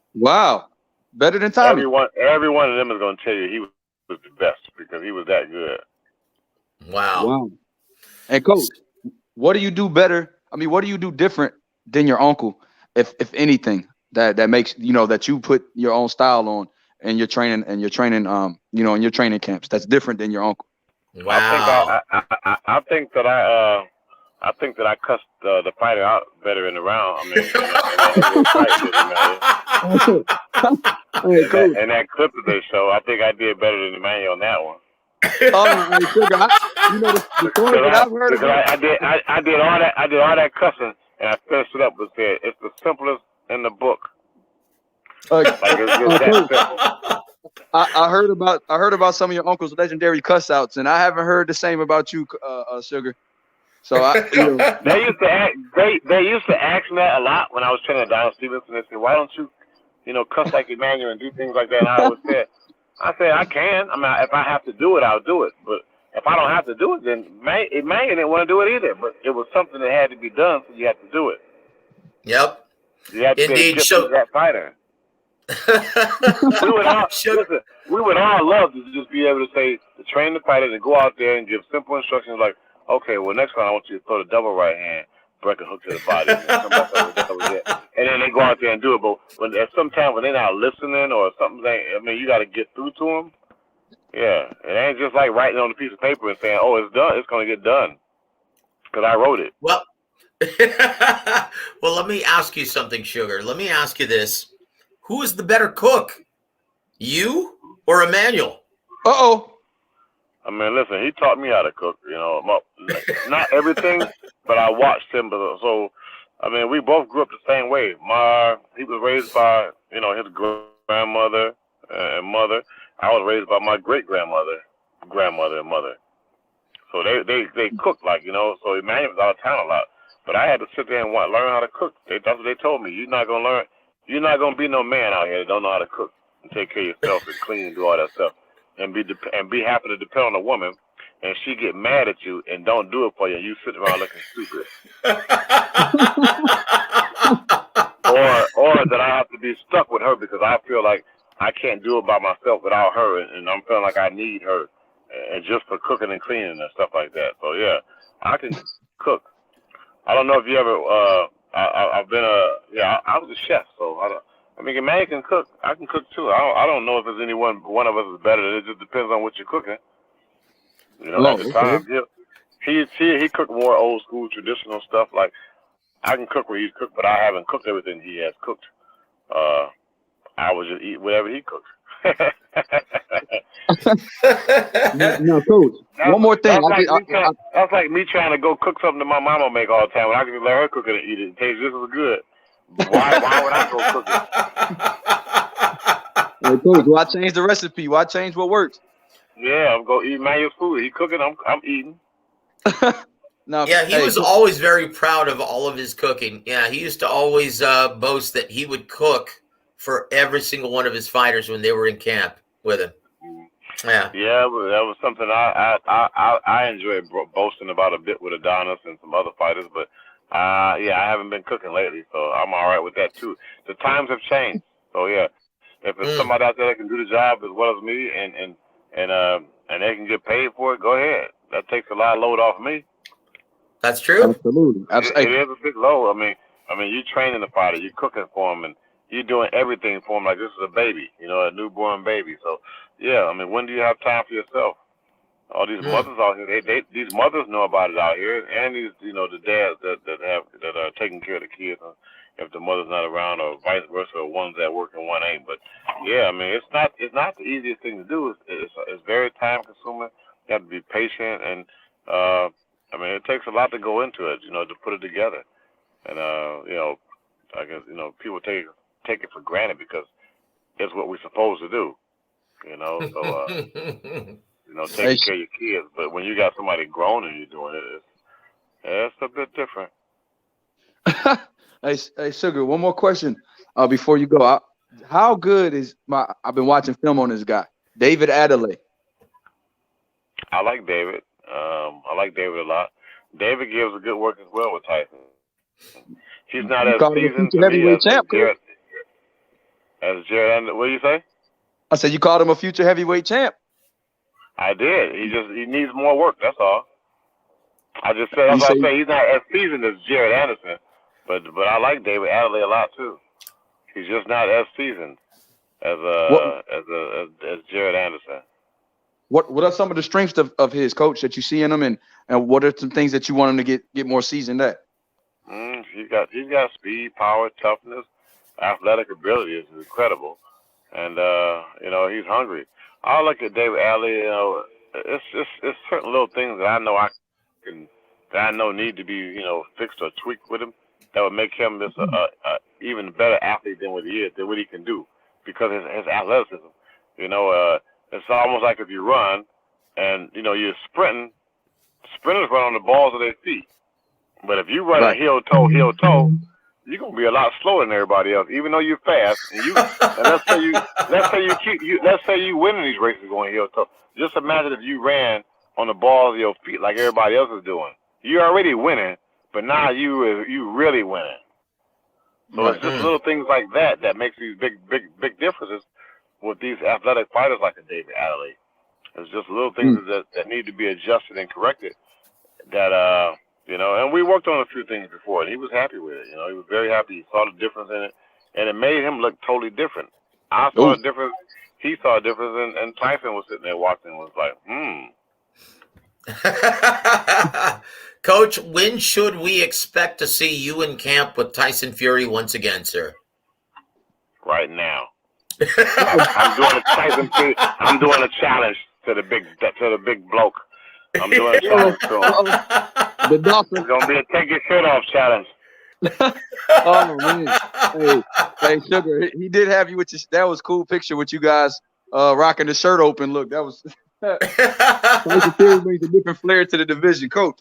Better than Tommy. Every one of them is gonna tell you he was the best because he was that good. Wow. And Coach, what do you do better? What do you do different than your uncle, if anything, that makes that you put your own style on and your training in your training camps that's different than your uncle? Wow. I think that I cussed the fighter out better in the round. And that clip that they show, I think I did better than Emmanuel on that one. The story that I've heard about. I did all that cussing, and I finished it up with said it's the simplest in the book. I heard about some of your uncle's legendary cuss outs, and I haven't heard the same about you, Sugar. So they used to ask me that a lot when I was training Don Stevenson. They said, "Why don't you, cuss like Emmanuel and do things like that?" And I always said, I can. If I have to do it, I'll do it. But if I don't have to do it, then man didn't want to do it either. But it was something that had to be done, so you had to do it. Yep. You had to be able to get through that fighter. we would all love to just be able to say, to train the fighter, to go out there and give simple instructions like, okay, well, next time I want you to throw the double right hand, break a hook to the body, and then they go out there and do it. But at some time when they're not listening or something, you got to get through to them. Yeah, it ain't just like writing on a piece of paper and saying, "Oh, it's done. It's going to get done," because I wrote it. Well, well, let me ask you something, Sugar. Let me ask you this: who is the better cook, you or Emmanuel? I mean, listen, he taught me how to cook. Not everything, but I watched him. So, I mean, we both grew up the same way. He was raised by his grandmother and mother. I was raised by my great-grandmother, grandmother, and mother. So they cooked so Emmanuel was out of town a lot. But I had to sit there and learn how to cook. That's what they told me. You're not gonna be no man out here that don't know how to cook and take care of yourself and clean and do all that stuff. And be happy to depend on a woman, and she get mad at you and don't do it for you, and you sit around looking stupid. or that I have to be stuck with her because I feel like I can't do it by myself without her, and I'm feeling like I need her, and just for cooking and cleaning and stuff like that. So yeah, I can cook. I don't know if you ever. I was a chef, so I mean, a man can cook. I can cook too. I don't know if there's one of us is better. It just depends on what you're cooking. At the time, he cooked more old school traditional stuff. Like I can cook where he's cooked, but I haven't cooked everything he has cooked. I would just eat whatever he cooks. No, Coach. One more thing. That's like me trying to go cook something that my mama make all the time. When I can just let her cook it and eat it. It tastes just as good. Why would I go cook it? Hey, Coach, why change the recipe? Why change what works? Yeah, I'm going to eat Manuel's food. He cooking, I'm eating. No, yeah, he was always very proud of all of his cooking. Yeah, he used to always boast that he would cook for every single one of his fighters when they were in camp with him. Yeah, that was something I enjoyed boasting about a bit with Adonis and some other fighters, but I haven't been cooking lately, so I'm all right with that too. The times have changed, so yeah, if there's somebody out there that can do the job as well as me, and they can get paid for it, go ahead. That takes a lot of load off me. That's true. Absolutely. It is a big load. I mean, you training the fighter, you cooking for him, and you're doing everything for him like this is a baby, a newborn baby. So, yeah, I mean, when do you have time for yourself? All these mothers out here, these mothers know about it out here, and these, the dads that are taking care of the kids if the mother's not around, or vice versa, or one's at work and one ain't. But yeah, I mean, it's not the easiest thing to do. It's very time consuming. You have to be patient, and I mean, it takes a lot to go into it, to put it together. And I guess people take it for granted because it's what we're supposed to do. So taking care of your kids. But when you got somebody grown and you're doing it, it's a bit different. Hey, Sugar, one more question before you go. How good is I've been watching film on this guy, David Adelaide. I like David. I like David a lot. David gives a good work as well with Tyson. He's not as seasoned to me as Jared. What do you say? I said you called him a future heavyweight champ. I did. He needs more work. That's all. I just said. That's why I say he's not as seasoned as Jared Anderson, but I like David Adelaide a lot too. He's just not as seasoned as Jared Anderson. What are some of the strengths of his, Coach, that you see in him, and what are some things that you want him to get more seasoned at? He's got speed, power, toughness, athletic ability is incredible, and he's hungry. I look at David Alley. It's certain little things that I know need to be fixed or tweaked with him that would make him this even better athlete than what he is, than what he can do, because his athleticism. It's almost like if you run and you're sprinting. Sprinters run on the balls of their feet, but if you run heel toe, you're gonna be a lot slower than everybody else, even though you're fast. And let's say you win in these races going heel toe. Just imagine if you ran on the balls of your feet like everybody else is doing. You're already winning, but now you really winning. So it's just little things like that that makes these big differences with these athletic fighters like a David Adelaide. It's just little things that need to be adjusted and corrected. That you know, and we worked on a few things before, and he was happy with it. You know, he was very happy. He saw the difference in it, and it made him look totally different. I saw a difference. He saw a difference, and Tyson was sitting there watching and was like, Coach, when should we expect to see you in camp with Tyson Fury once again, sir? Right now. I'm doing a Tyson Fury. I'm doing a challenge to the big bloke. I'm doing a challenge to him. The Dolphin. It's gonna be a take your shirt off challenge. Oh man! Hey, Sugar, he did have you with your. That was a cool picture with you guys rocking the shirt open. Look, that was. Tyson Fury brings a different flair to the division, Coach.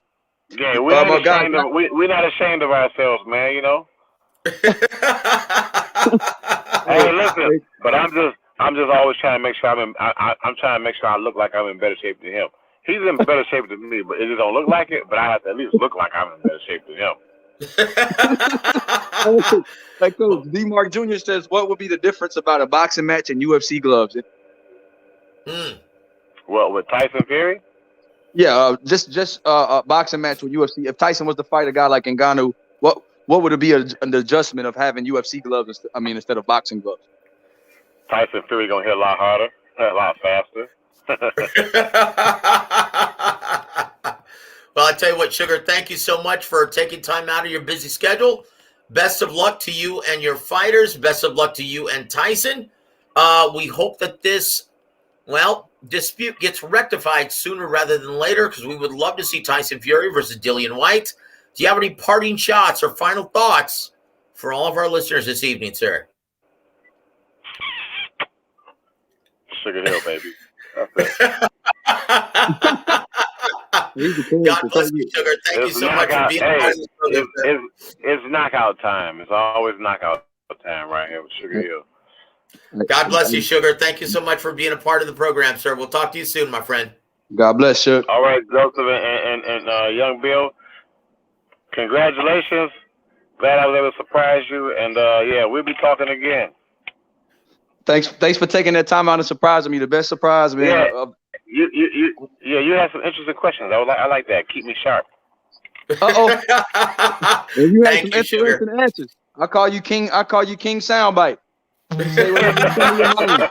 Yeah, we're not ashamed of ourselves, man. You know. Hey, listen, but I'm just always trying to make sure I'm trying to make sure I look like I'm in better shape than him. He's in better shape than me, but it just don't look like it. But I have to at least look like I'm in better shape than him. Like Coach D. Mark Jr. says, what would be the difference about a boxing match and UFC gloves? Well, with Tyson Fury? Yeah, just a boxing match with UFC. If Tyson was to fight a guy like Ngannou, what would it be an adjustment of having UFC gloves? Instead of boxing gloves. Tyson Fury gonna hit a lot harder, a lot faster. Well, I tell you what, Sugar, thank you so much for taking time out of your busy schedule. Best of luck to you and your fighters. Best of luck to you and Tyson. We hope that this, dispute gets rectified sooner rather than later, because we would love to see Tyson Fury versus Dillian Whyte. Do you have any parting shots or final thoughts for all of our listeners this evening, sir? Sugar Hill, baby. That's it. God bless you, Sugar. Thank you so much for being part of this program. It's knockout time. It's always knockout time right here with Sugar Hill. God bless you, Sugar. Thank you so much for being a part of the program, sir. We'll talk to you soon, my friend. God bless you. All right, Joseph and young Bill, congratulations. Glad I was able to surprise you. And, we'll be talking again. Thanks for taking that time out and surprising me. The best surprise, man. Yeah. You had some interesting questions. I like that. Keep me sharp. You had Thank some you, interesting answers. I call you King Soundbite. You say whatever you think in your mind.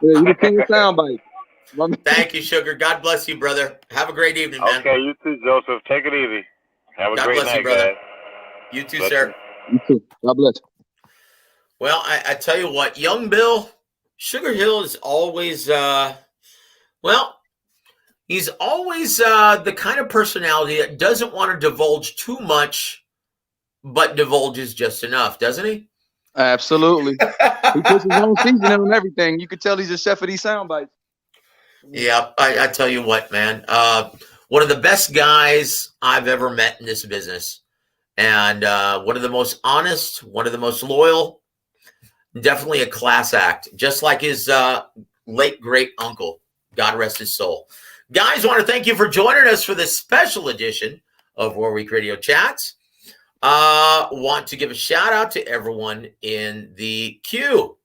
You're the king of soundbite. Thank you, Sugar. God bless you, brother. Have a great evening, man. Okay, you too, Joseph. Take it easy. Have a God great bless night, you, brother. guys. You too, Bless sir. You too. God bless. Well, I tell you what, young Bill, Sugar Hill is always, he's always the kind of personality that doesn't want to divulge too much, but divulges just enough, doesn't he? Absolutely. He puts his own seasoning on everything. You could tell he's a chef of these sound bites. Yeah, I tell you what, man. One of the best guys I've ever met in this business. And one of the most honest, one of the most loyal. Definitely a class act, just like his late great uncle. God rest his soul. Guys, I want to thank you for joining us for this special edition of Warwick Radio Chats. Want to give a shout out to everyone in the queue.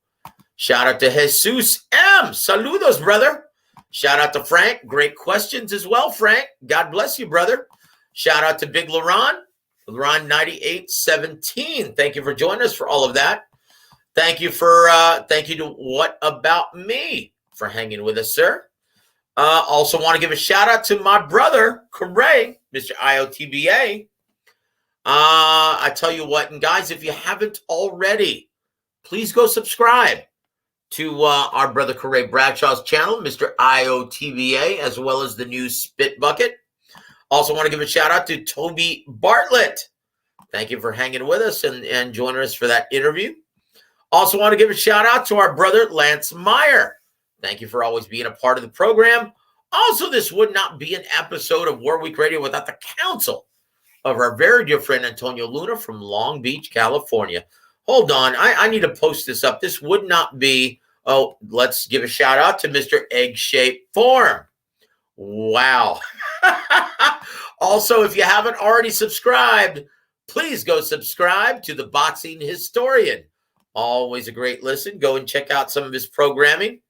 Shout out to Jesus M. Saludos, brother. Shout out to Frank. Great questions as well, Frank. God bless you, brother. Shout out to Big Laron 9817. Thank you for joining us for all of that. Thank you to What About Me for hanging with us, sir. Also want to give a shout out to my brother, Corey, Mr. IOTBA. I tell you what, and guys, if you haven't already, please go subscribe to our brother Corey Bradshaw's channel, Mr. IOTBA, as well as the new Spit Bucket. Also want to give a shout out to Toby Bartlett. Thank you for hanging with us and joining us for that interview. Also want to give a shout out to our brother Lance Meyer. Thank you for always being a part of the program. Also, this would not be an episode of Warwick Radio without the counsel of our very dear friend Antonio Luna from Long Beach, California. Hold on. I need to post this up. This would not be. Oh, let's give a shout out to Mr. Egg Shape Form. Wow. Also, if you haven't already subscribed, please go subscribe to the Boxing Historian. Always a great listen. Go and check out some of his programming.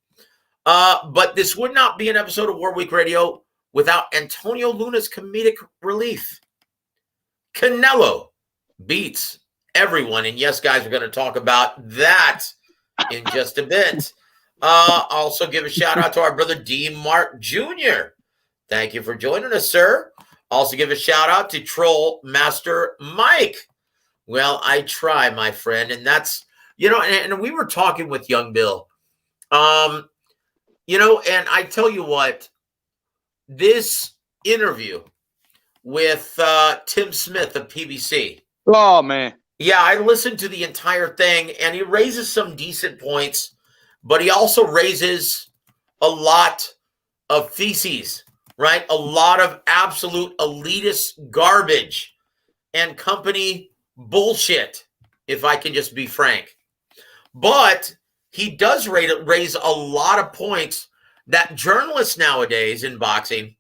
But this would not be an episode of War Week Radio without Antonio Luna's comedic relief. Canelo beats everyone. And yes, guys, we're going to talk about that in just a bit. Also give a shout out to our brother D. Mark Jr. Thank you for joining us, sir. Also give a shout out to Troll Master Mike. Well, I try, my friend. And that's, and we were talking with young Bill. And I tell you what, this interview with Tim Smith of PBC. Oh, man. Yeah, I listened to the entire thing, and he raises some decent points, but he also raises a lot of feces, right? A lot of absolute elitist garbage and company bullshit, if I can just be frank. But he does raise a lot of points that journalists nowadays in boxing,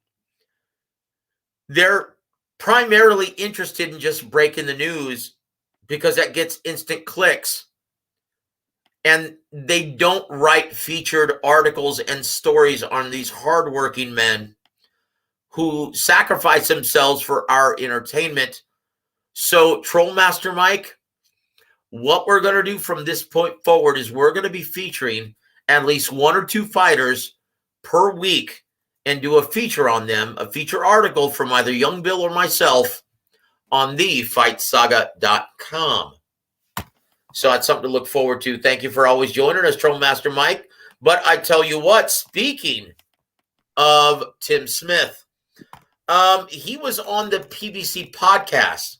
they're primarily interested in just breaking the news because that gets instant clicks. And they don't write featured articles and stories on these hardworking men who sacrifice themselves for our entertainment. So, Trollmaster Mike, what we're going to do from this point forward is we're going to be featuring at least one or two fighters per week and do a feature on them, a feature article from either Young Bill or myself on thefightsaga.com. So that's something to look forward to. Thank you for always joining us, Trollmaster Mike. But I tell you what, speaking of Tim Smith, he was on the PBC podcast.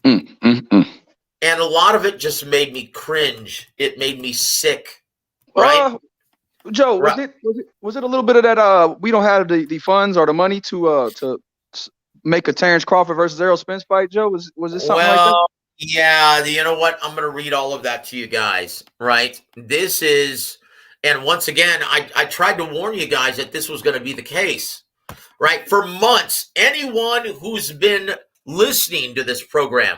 And a lot of it just made me cringe. It made me sick. Right? Joe, was it a little bit of that we don't have the funds or the money to make a Terrence Crawford versus Errol Spence fight, Joe? Was it something like that? Yeah, you know what? I'm going to read all of that to you guys, right? This is, and once again, I tried to warn you guys that this was going to be the case, right? For months, anyone who's been listening to this program,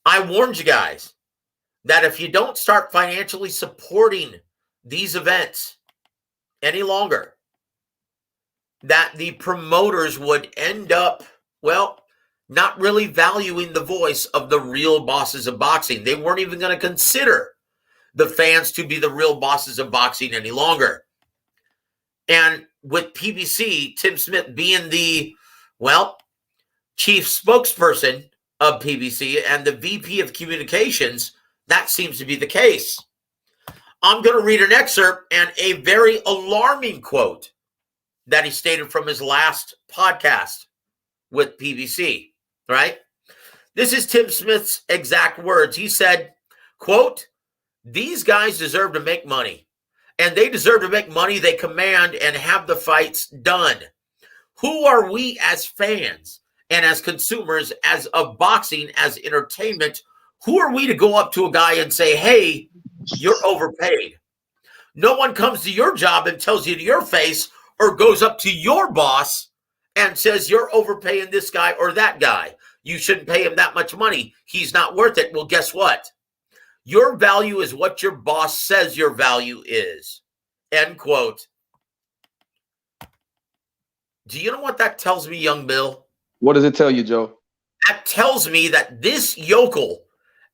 I warned you guys that if you don't start financially supporting these events any longer, that the promoters would end up, well, not really valuing the voice of the real bosses of boxing. They weren't even going to consider the fans to be the real bosses of boxing any longer. And with PBC, Tim Smith being the, chief spokesperson of PBC and the VP of communications, that seems to be the case. I'm going to read an excerpt and a very alarming quote that he stated from his last podcast with PBC, right? This is Tim Smith's exact words. He said, quote, "These guys deserve to make money, and they deserve to make money they command and have the fights done. Who are we as fans and as consumers of boxing, as entertainment? Who are we to go up to a guy and say, hey, you're overpaid? No one comes to your job and tells you to your face or goes up to your boss and says you're overpaying this guy or that guy. You shouldn't pay him that much money. He's not worth it." Well, guess what? Your value is what your boss says your value is. End quote. Do you know what that tells me, young Bill? What does it tell you, Joe? That tells me that this yokel,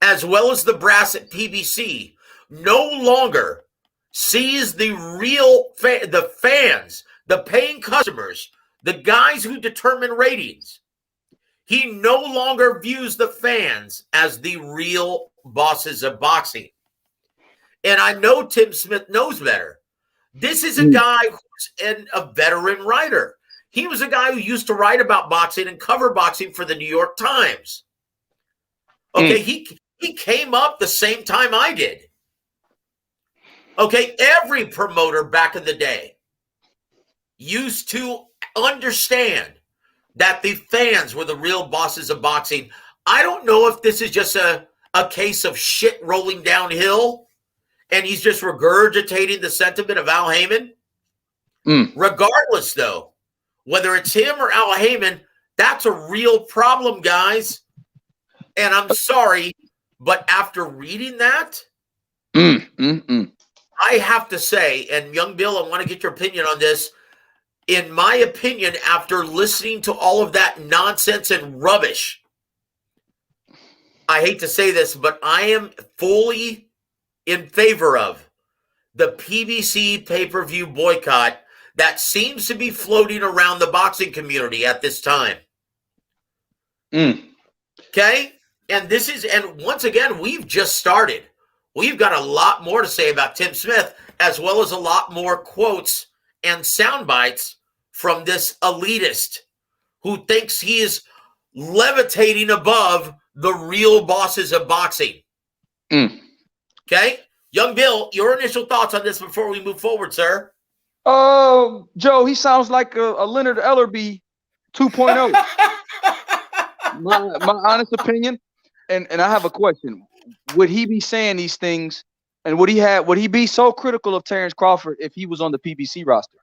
as well as the brass at PBC, no longer sees the real the fans, the paying customers, the guys who determine ratings. He no longer views the fans as the real bosses of boxing. And I know Tim Smith knows better. This is a guy who's a veteran writer. He was a guy who used to write about boxing and cover boxing for the New York Times. Okay, he came up the same time I did. Okay, every promoter back in the day used to understand that the fans were the real bosses of boxing. I don't know if this is just a case of shit rolling downhill and he's just regurgitating the sentiment of Al Heyman. Regardless, though, whether it's him or Al Heyman, that's a real problem, guys. And I'm sorry, but after reading that, I have to say, and Young Bill, I want to get your opinion on this. In my opinion, after listening to all of that nonsense and rubbish, I hate to say this, but I am fully in favor of the PBC pay-per-view boycott that seems to be floating around the boxing community at this time. Okay? And once again, we've just started. We've got a lot more to say about Tim Smith, as well as a lot more quotes and sound bites from this elitist who thinks he is levitating above the real bosses of boxing. Okay? Young Bill, your initial thoughts on this before we move forward, sir? Joe, he sounds like a Leonard Ellerby 2.0. my honest opinion. And I have a question. Would he be saying these things, and would he be so critical of Terrence Crawford if he was on the PBC roster?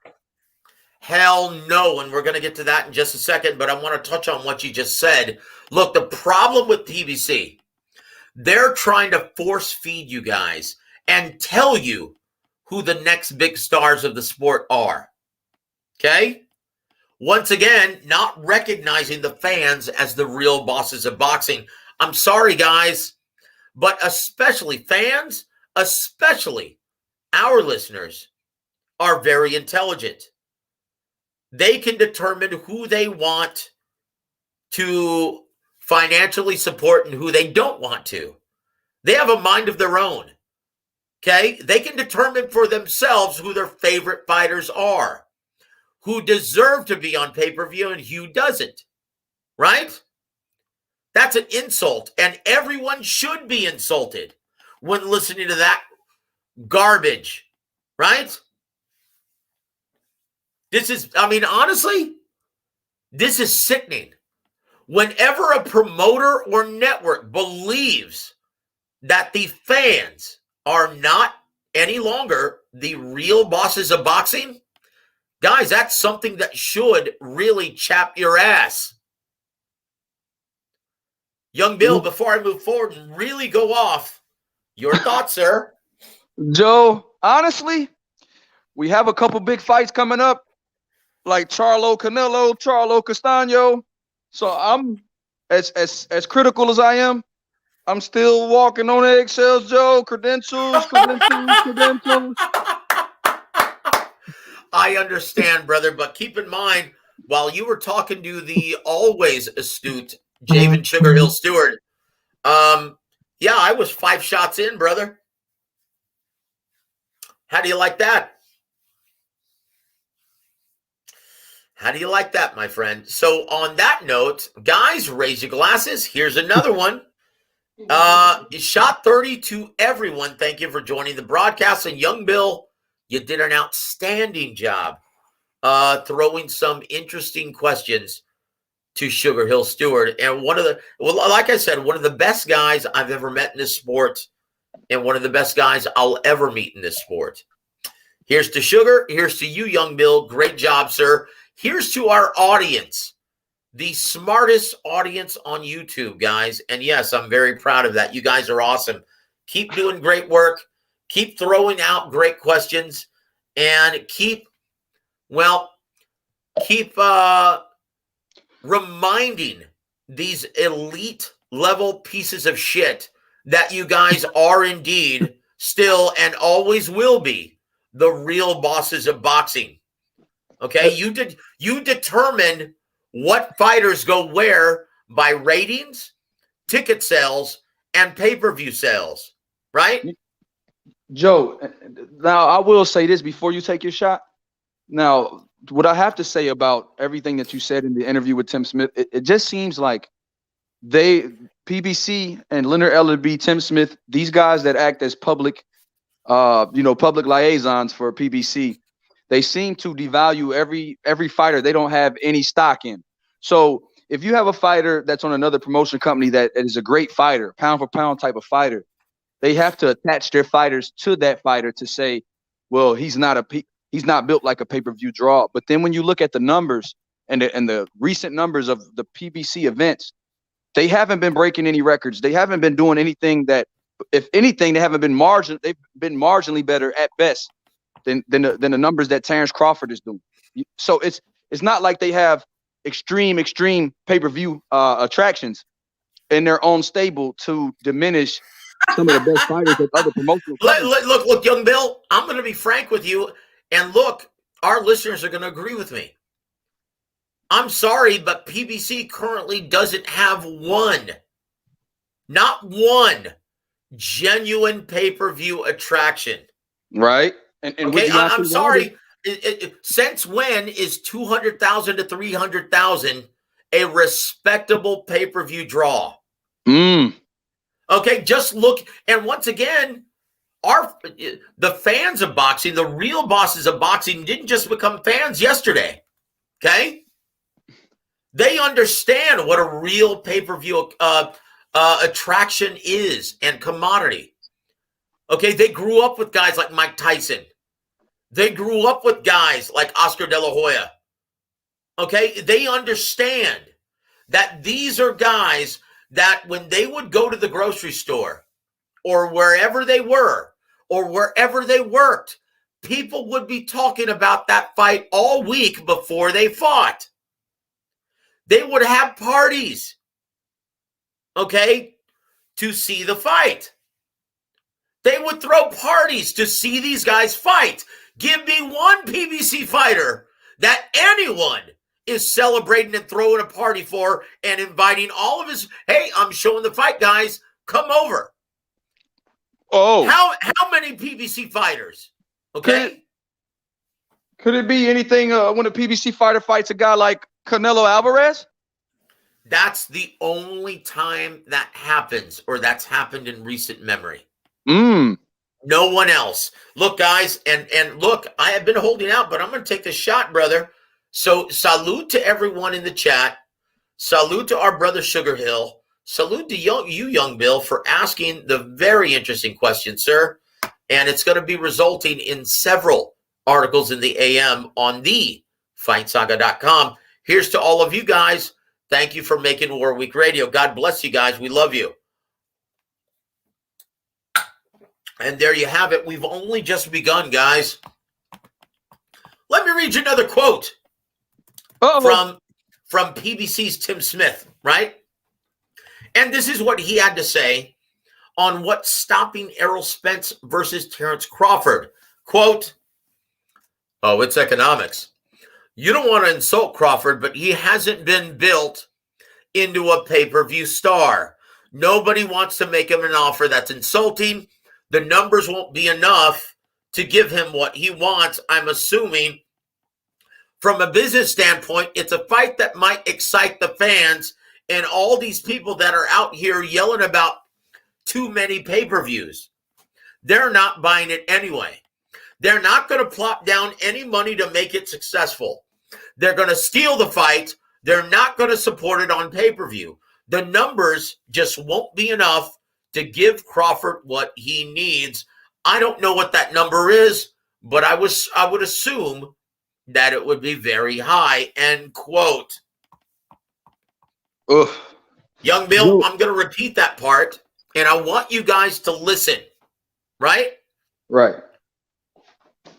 Hell no, and we're going to get to that in just a second, but I want to touch on what you just said. Look, the problem with PBC, they're trying to force feed you guys and tell you who the next big stars of the sport are. Okay? Once again, not recognizing the fans as the real bosses of boxing. I'm sorry, guys, but especially fans, especially our listeners, are very intelligent. They can determine who they want to financially support and who they don't want to. They have a mind of their own. Okay? They can determine for themselves who their favorite fighters are, who deserve to be on pay-per-view and who doesn't. Right? That's an insult, and everyone should be insulted when listening to that garbage. Right? Honestly, this is sickening. Whenever a promoter or network believes that the fans are not any longer the real bosses of boxing, guys, that's something that should really chap your ass. Young Bill, before I move forward and really go off, your thoughts, sir? Joe, honestly, we have a couple big fights coming up, like Charlo Canelo, Charlo Castano. So I'm as critical as I am. I'm still walking on eggshells, Joe. Credentials. I understand, brother, but keep in mind, while you were talking to the always astute Javen Sugar Hill Steward, yeah, I was 5 shots in, brother. How do you like that? How do you like that, my friend? So on that note, guys, raise your glasses. Here's another one. Shot 30 to everyone. Thank you for joining the broadcast. And Young Bill, you did an outstanding job throwing some interesting questions to Sugar Hill Steward. And like I said, one of the best guys I've ever met in this sport, and one of the best guys I'll ever meet in this sport. Here's to Sugar. Here's to you, Young Bill. Great job, sir. Here's to our audience, the smartest audience on YouTube, guys. And yes, I'm very proud of that. You guys are awesome. Keep doing great work. Keep throwing out great questions, and keep reminding these elite level pieces of shit that you guys are indeed still and always will be the real bosses of boxing. Okay, you determine what fighters go where by ratings, ticket sales, and pay-per-view sales, right? Joe, now I will say this before you take your shot. Now, what I have to say about everything that you said in the interview with Tim Smith, it just seems like PBC and Leonard Ellerby, Tim Smith, these guys that act as public liaisons for PBC, they seem to devalue every fighter they don't have any stock in. So if you have a fighter that's on another promotion company that is a great fighter, pound for pound type of fighter, they have to attach their fighters to that fighter to say, well, he's not built like a pay-per-view draw. But then when you look at the numbers, and the recent numbers of the PBC events, they haven't been breaking any records. They haven't been doing anything that, if anything, they haven't been they've been marginally better at best than the numbers that Terrence Crawford is doing. So it's not like they have extreme pay-per-view attractions in their own stable to diminish some of the best fighters at other promotional. Look, young Bill, I'm going to be frank with you, and look, our listeners are going to agree with me. I'm sorry, but PBC currently doesn't have not one genuine pay-per-view attraction. Right. And okay, I'm sorry. Since when is 200,000 to 300,000 a respectable pay-per-view draw? Okay, just look, and once again, the fans of boxing, the real bosses of boxing, didn't just become fans yesterday. Okay, they understand what a real pay-per-view attraction is and commodity. Okay, they grew up with guys like Mike Tyson. They grew up with guys like Oscar De La Hoya. Okay, they understand that these are guys that when they would go to the grocery store or wherever they were or wherever they worked, people would be talking about that fight all week before they fought. They would have parties, okay, to see the fight. They would throw parties to see these guys fight. Give me one PBC fighter that anyone is celebrating and throwing a party for and inviting all of his, hey, I'm showing the fight, guys, come over. Oh. How many PBC fighters? Okay. Could it be anything when a PBC fighter fights a guy like Canelo Alvarez? That's the only time that happens, or that's happened in recent memory. No one else. Look, guys, and look, I have been holding out, but I'm going to take the shot, brother. So salute to everyone in the chat. Salute to our brother Sugar Hill. Salute to you, Young Bill, for asking the very interesting question, sir. And it's going to be resulting in several articles in the AM on the FightSaga.com. Here's to all of you guys. Thank you for making War Week Radio. God bless you guys. We love you. And there you have it. We've only just begun, guys. Let me read you another quote from PBC's Tim Smith, right? And this is what he had to say on what's stopping Errol Spence versus Terrence Crawford. Quote, oh, it's economics. You don't want to insult Crawford, but he hasn't been built into a pay-per-view star. Nobody wants to make him an offer that's insulting. The numbers won't be enough to give him what he wants. I'm assuming from a business standpoint, it's a fight that might excite the fans and all these people that are out here yelling about too many pay-per-views. They're not buying it anyway. They're not going to plop down any money to make it successful. They're going to steal the fight. They're not going to support it on pay-per-view. The numbers just won't be enough to give Crawford what he needs. I don't know what that number is, but I would assume that it would be very high, end quote. Ugh. Young Bill, I'm going to repeat that part, and I want you guys to listen, right? Right.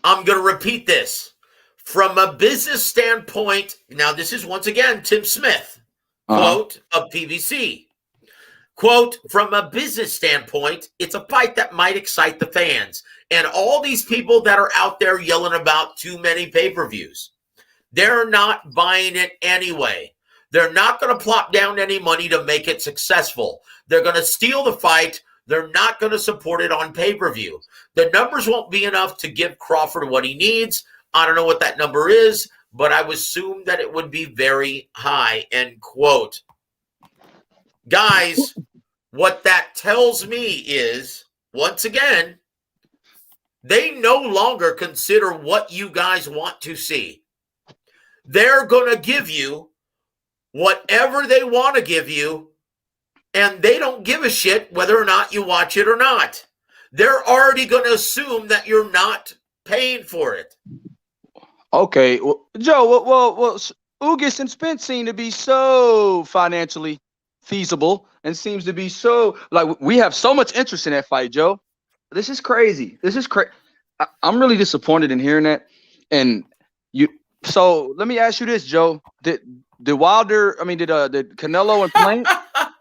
I'm going to repeat this. From a business standpoint, now this is once again Tim Smith, quote, of PBC. Quote, from a business standpoint, it's a fight that might excite the fans. And all these people that are out there yelling about too many pay-per-views, they're not buying it anyway. They're not going to plop down any money to make it successful. They're going to steal the fight. They're not going to support it on pay-per-view. The numbers won't be enough to give Crawford what he needs. I don't know what that number is, but I would assume that it would be very high, end quote. Guys, what that tells me is, once again, they no longer consider what you guys want to see. They're going to give you whatever they want to give you, and they don't give a shit whether or not you watch it or not. They're already going to assume that you're not paying for it. Okay, well, Joe. Well, Ugas and Spence seem to be so financially feasible and seems to be so like we have so much interest in that fight, Joe. This is crazy. This is crazy. I'm really disappointed in hearing that. And so let me ask you this, Joe. Did Wilder? I mean, did Canelo and Plant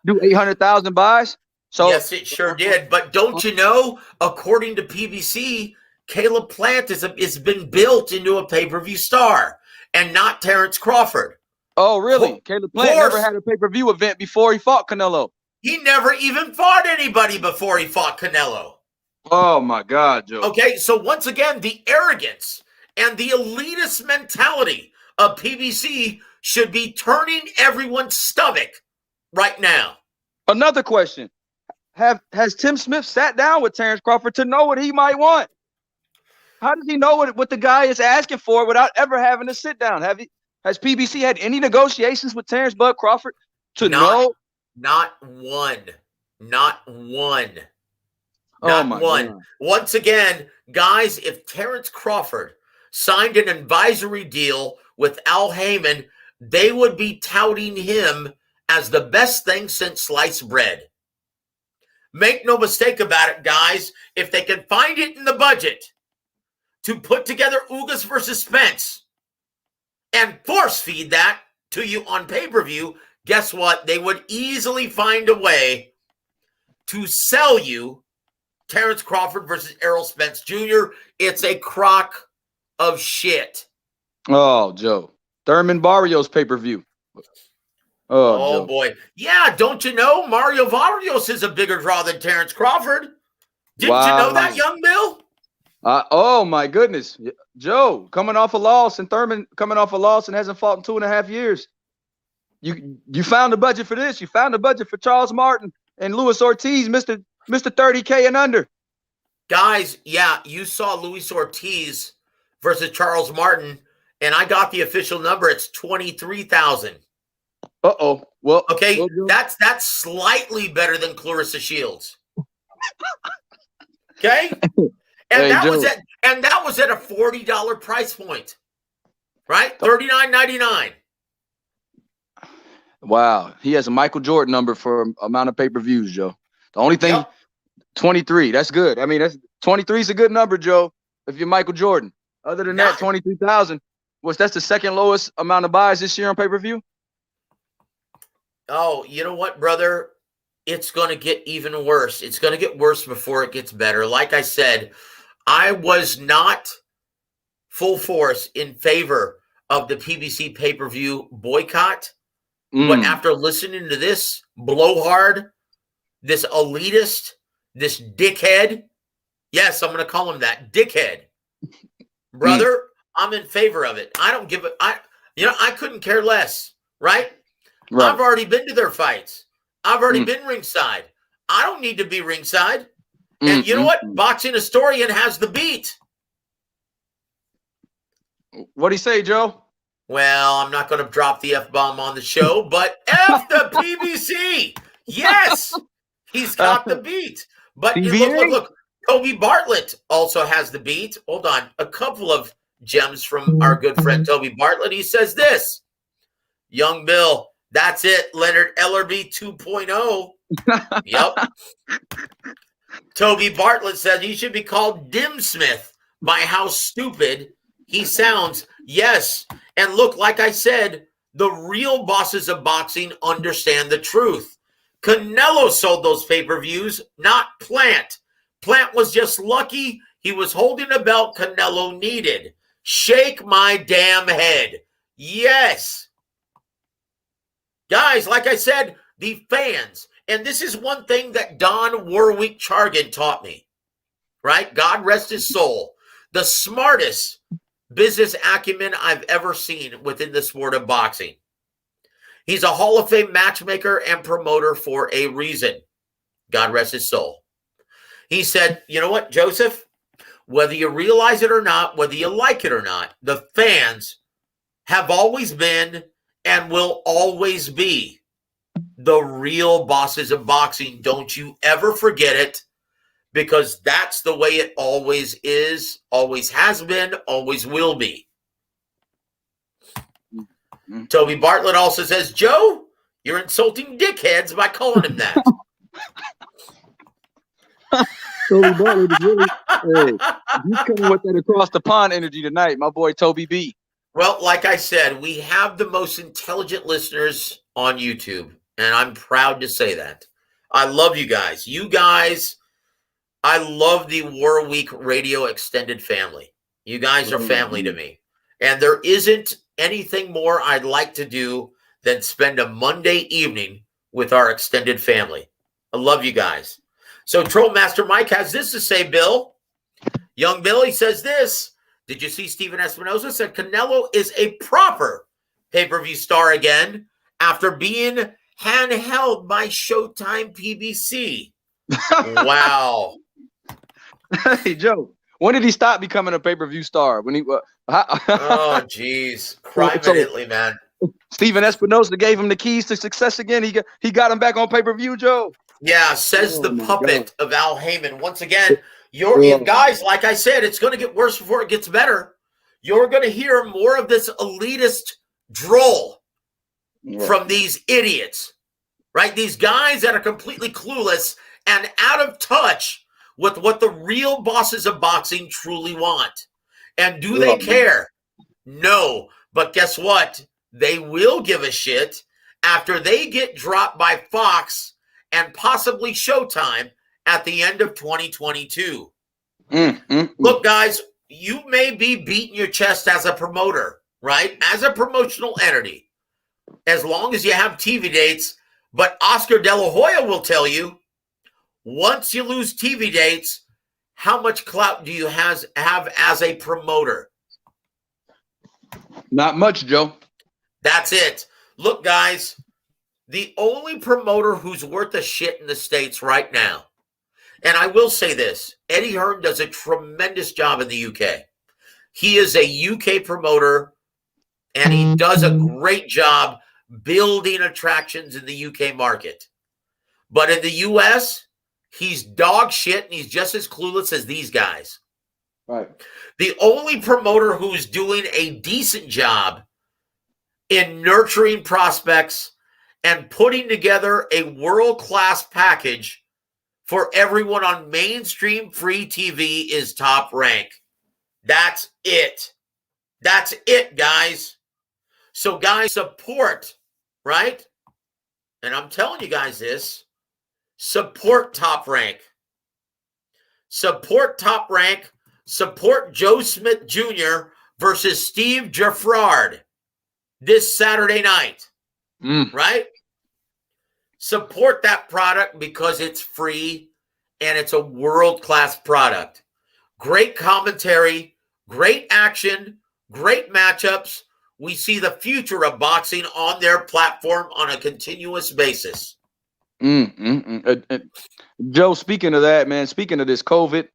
do 800,000 buys? So yes, it sure did. But don't you know? According to PBC, Caleb Plant has been built into a pay-per-view star, and not Terrence Crawford. Oh, really? Caleb Plant never had a pay-per-view event before he fought Canelo. He never even fought anybody before he fought Canelo. Oh, my God, Joe. Okay, so once again, the arrogance and the elitist mentality of PBC should be turning everyone's stomach right now. Another question. Has Tim Smith sat down with Terrence Crawford to know what he might want? How does he know what the guy is asking for without ever having to sit down? Has PBC had any negotiations with Terrence Bud Crawford to know? Not one. Not one. Oh Not one. God. Once again, guys, if Terrence Crawford signed an advisory deal with Al Heyman, they would be touting him as the best thing since sliced bread. Make no mistake about it, guys. If they can find it in the budget to put together Ugas versus Spence and force feed that to you on pay-per-view, guess what? They would easily find a way to sell you Terrence Crawford versus Errol Spence Jr. It's a crock of shit. Oh, Joe. Thurman Barrios pay-per-view. Oh boy. Yeah, don't you know Mario Vargas is a bigger draw than Terrence Crawford? Didn't you know that, young Bill? Oh, my goodness. Joe, coming off a loss, and Thurman coming off a loss and hasn't fought in 2.5 years. You found the budget for this. You found the budget for Charles Martin and Luis Ortiz, Mr. 30K and under. Guys, yeah, you saw Luis Ortiz versus Charles Martin, and I got the official number. It's 23,000. Uh-oh. Well, okay, that's slightly better than Clarissa Shields. Okay? And that was at a $40 price point. Right? $39.99. Wow. He has a Michael Jordan number for amount of pay-per-views, Joe. The only thing 23. That's good. I mean, 23 is a good number, Joe, if you're Michael Jordan. Other than that, 23,000. That's the second lowest amount of buys this year on pay-per-view? Oh, you know what, brother? It's going to get even worse. It's going to get worse before it gets better. Like I said, I was not full force in favor of the PBC pay-per-view boycott. But after listening to this blowhard, this elitist, this dickhead, yes, I'm going to call him that, dickhead, brother, I'm in favor of it. I don't give it. I couldn't care less, right? I've already been to their fights. I've already been ringside. I don't need to be ringside. And you know what? Boxing Historian has the beat. What'd he say, Joe? Well, I'm not going to drop the F-bomb on the show, but F the PBC. Yes, he's got the beat. But look. Toby Bartlett also has the beat. Hold on. A couple of gems from our good friend Toby Bartlett. He says this. Young Bill, that's it. Leonard Ellerby 2.0. Yep. Toby Bartlett said he should be called Dim Smith by how stupid he sounds. Yes. And look, like I said, the real bosses of boxing understand the truth. Canelo sold those pay-per-views, not Plant. Plant was just lucky he was holding a belt Canelo needed. Shake my damn head. Yes. Guys, like I said, the fans, and this is one thing that Don Warwick Chargan taught me, right? God rest his soul. The smartest business acumen I've ever seen within the sport of boxing. He's a Hall of Fame matchmaker and promoter for a reason. God rest his soul. He said, you know what, Joseph? Whether you realize it or not, whether you like it or not, the fans have always been and will always be the real bosses of boxing. Don't you ever forget it, because that's the way it always is, always has been, always will be. Toby Bartlett also says, Joe, you're insulting dickheads by calling him that. Toby Bartlett is really, he's coming with that across the pond energy tonight, my boy Toby B. Well, like I said, we have the most intelligent listeners on YouTube, and I'm proud to say that. I love you guys. You guys, I love the War Week Radio Extended family. You guys are family to me. And there isn't anything more I'd like to do than spend a Monday evening with our extended family. I love you guys. So Trollmaster Mike has this to say, Bill. Young Billy says this. Did you see Steven Espinoza said Canelo is a proper pay-per-view star again after being handheld by Showtime PBC? Wow. Hey, Joe, when did he stop becoming a pay-per-view star? When he oh, geez. Privately, man. Steven Espinoza gave him the keys to success again. He got him back on pay-per-view, Joe. Yeah, says the puppet of Al Heyman. Once again, you guys, like I said, it's going to get worse before it gets better. You're going to hear more of this elitist droll from these idiots, right? These guys that are completely clueless and out of touch with what the real bosses of boxing truly want. And do they care? No. But guess what? They will give a shit after they get dropped by Fox and possibly Showtime at the end of 2022. Look, guys, you may be beating your chest as a promoter, right? As a promotional entity, as long as you have TV dates. But Oscar De La Hoya will tell you, once you lose TV dates, how much clout do you have as a promoter? Not much, Joe. That's it. Look, guys, the only promoter who's worth a shit in the States right now, and I will say this, Eddie Hearn does a tremendous job in the UK. He is a UK promoter, and he does a great job building attractions in the UK market. But in the US, he's dog shit, and he's just as clueless as these guys. Right. The only promoter who's doing a decent job in nurturing prospects and putting together a world-class package for everyone on mainstream free TV is Top Rank. That's it. That's it, guys. So, guys, support, right? And I'm telling you guys this. Support Top Rank. Support Top Rank. Support Joe Smith Jr. versus Steve Gerrard this Saturday night. Right? Support that product because it's free and it's a world-class product. Great commentary, great action, great matchups. We see the future of boxing on their platform on a continuous basis. Joe, speaking of that, man, speaking of this COVID,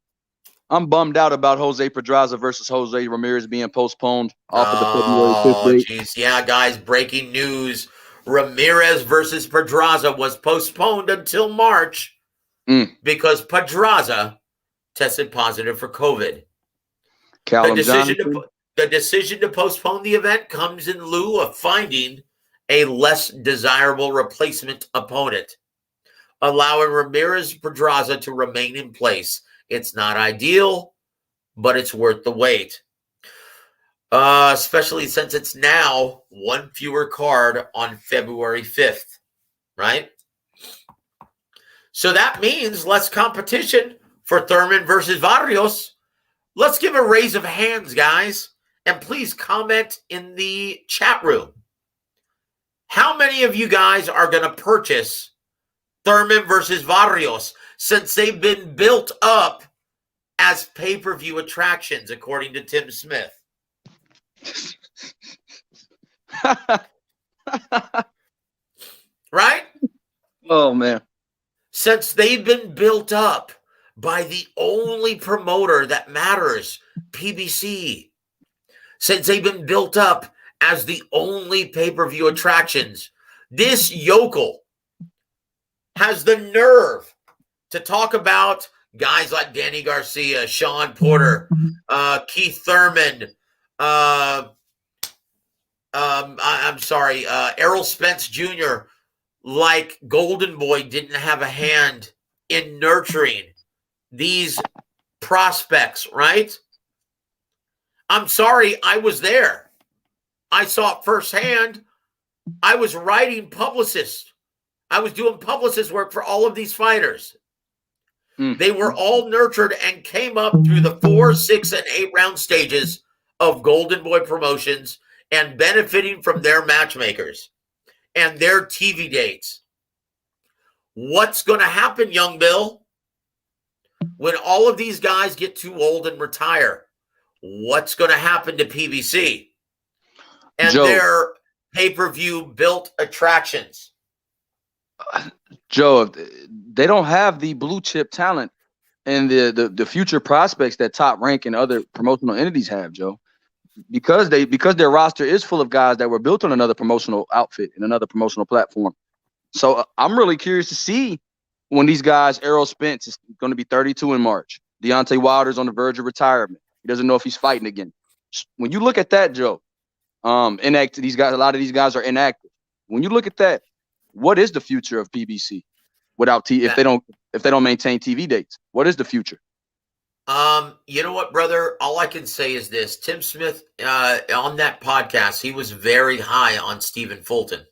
I'm bummed out about Jose Pedraza versus Jose Ramirez being postponed off of the February 5th date. Geez. Yeah, guys, breaking news. Ramirez versus Pedraza was postponed until March because Pedraza tested positive for COVID. The decision to postpone the event comes in lieu of finding a less desirable replacement opponent, allowing Ramirez Pedraza to remain in place. It's not ideal, but it's worth the wait. Especially since it's now one fewer card on February 5th, right? So that means less competition for Thurman versus Barrios. Let's give a raise of hands, guys, and please comment in the chat room. How many of you guys are going to purchase Thurman versus Barrios since they've been built up as pay-per-view attractions, according to Tim Smith? Right? Oh, man. Since they've been built up by the only promoter that matters, PBC. Since they've been built up as the only pay-per-view attractions, this yokel has the nerve to talk about guys like Danny Garcia, Sean Porter, Keith Thurman, I'm sorry, Errol Spence Jr., like Golden Boy, didn't have a hand in nurturing these prospects, right? I'm sorry, I was there. I saw it firsthand. I was writing publicist. I was doing publicist work for all of these fighters. They were all nurtured and came up through the 4, 6, and 8 round stages of Golden Boy Promotions and benefiting from their matchmakers and their TV dates. What's going to happen, young Bill, when all of these guys get too old and retire? What's going to happen to PBC and Joe, their pay-per-view built attractions? Joe, they don't have the blue chip talent and the future prospects that Top Rank and other promotional entities have, Joe, because their roster is full of guys that were built on another promotional outfit and another promotional platform. So I'm really curious to see when these guys. Errol Spence is going to be 32 in March. Deontay Wilder's on the verge of retirement. He doesn't know if he's fighting again. When you look at that, Joe, inactive. These guys, a lot of these guys are inactive. When you look at that, what is the future of PBC without if they don't maintain TV dates? What is the future? You know what, brother? All I can say is this: Tim Smith on that podcast, he was very high on Stephen Fulton,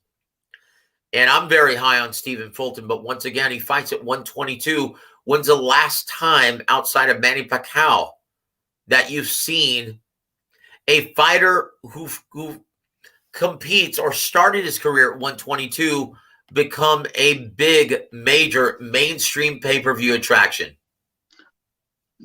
and I'm very high on Stephen Fulton. But once again, he fights at 122. When's the last time outside of Manny Pacquiao that you've seen a fighter who competes or started his career at 122 become a big, major, mainstream pay-per-view attraction?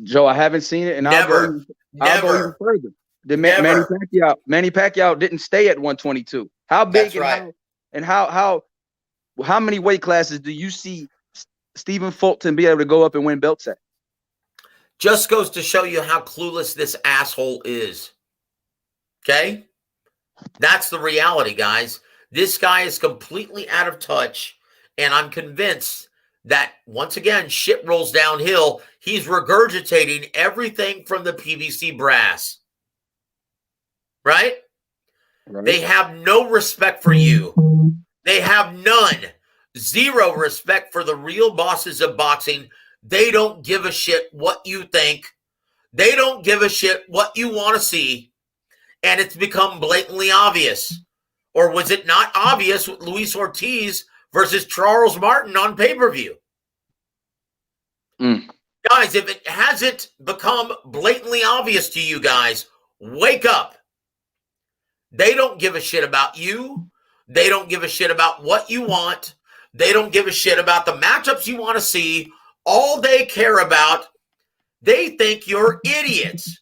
Joe, I haven't seen it, and Never. I'll go even further. Manny Pacquiao didn't stay at 122. How big? That's right. How many weight classes do you see Stephen Fulton be able to go up and win belts at? Just goes to show you how clueless this asshole is. Okay? That's the reality, guys. This guy is completely out of touch, and I'm convinced that once again, shit rolls downhill. He's regurgitating everything from the PBC brass. Right? They have no respect for you. They have none. Zero respect for the real bosses of boxing. They don't give a shit what you think. They don't give a shit what you want to see. And it's become blatantly obvious. Or was it not obvious with Luis Ortiz versus Charles Martin on pay-per-view? Guys, if it hasn't become blatantly obvious to you guys, wake up. They don't give a shit about you. They don't give a shit about what you want. They don't give a shit about the matchups you want to see. All they care about, they think you're idiots.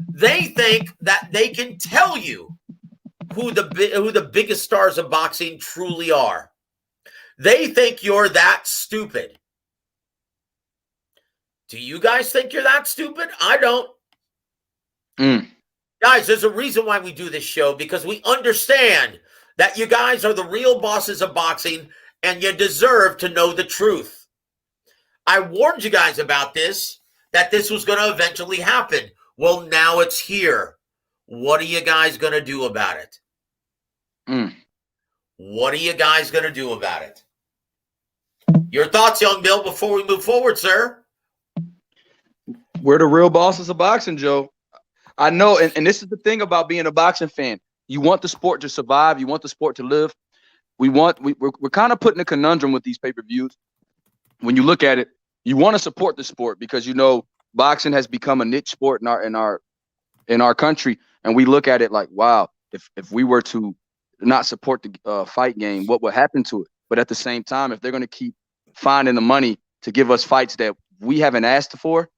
They think that they can tell you who the biggest stars of boxing truly are. They think you're that stupid. Do you guys think you're that stupid? I don't. Guys, there's a reason why we do this show, because we understand that you guys are the real bosses of boxing and you deserve to know the truth. I warned you guys about this, that this was going to eventually happen. Well, now it's here. What are you guys going to do about it? What are you guys going to do about it? Your thoughts, young Bill, before we move forward, sir? We're the real bosses of boxing, Joe. I know, and this is the thing about being a boxing fan. You want the sport to survive. You want the sport to live. We're kind of put in a conundrum with these pay-per-views. When you look at it, you want to support the sport because you know boxing has become a niche sport in our country, and we look at it like, wow, if we were to not support the fight game, what would happen to it? But at the same time, if they're going to keep finding the money to give us fights that we haven't asked for,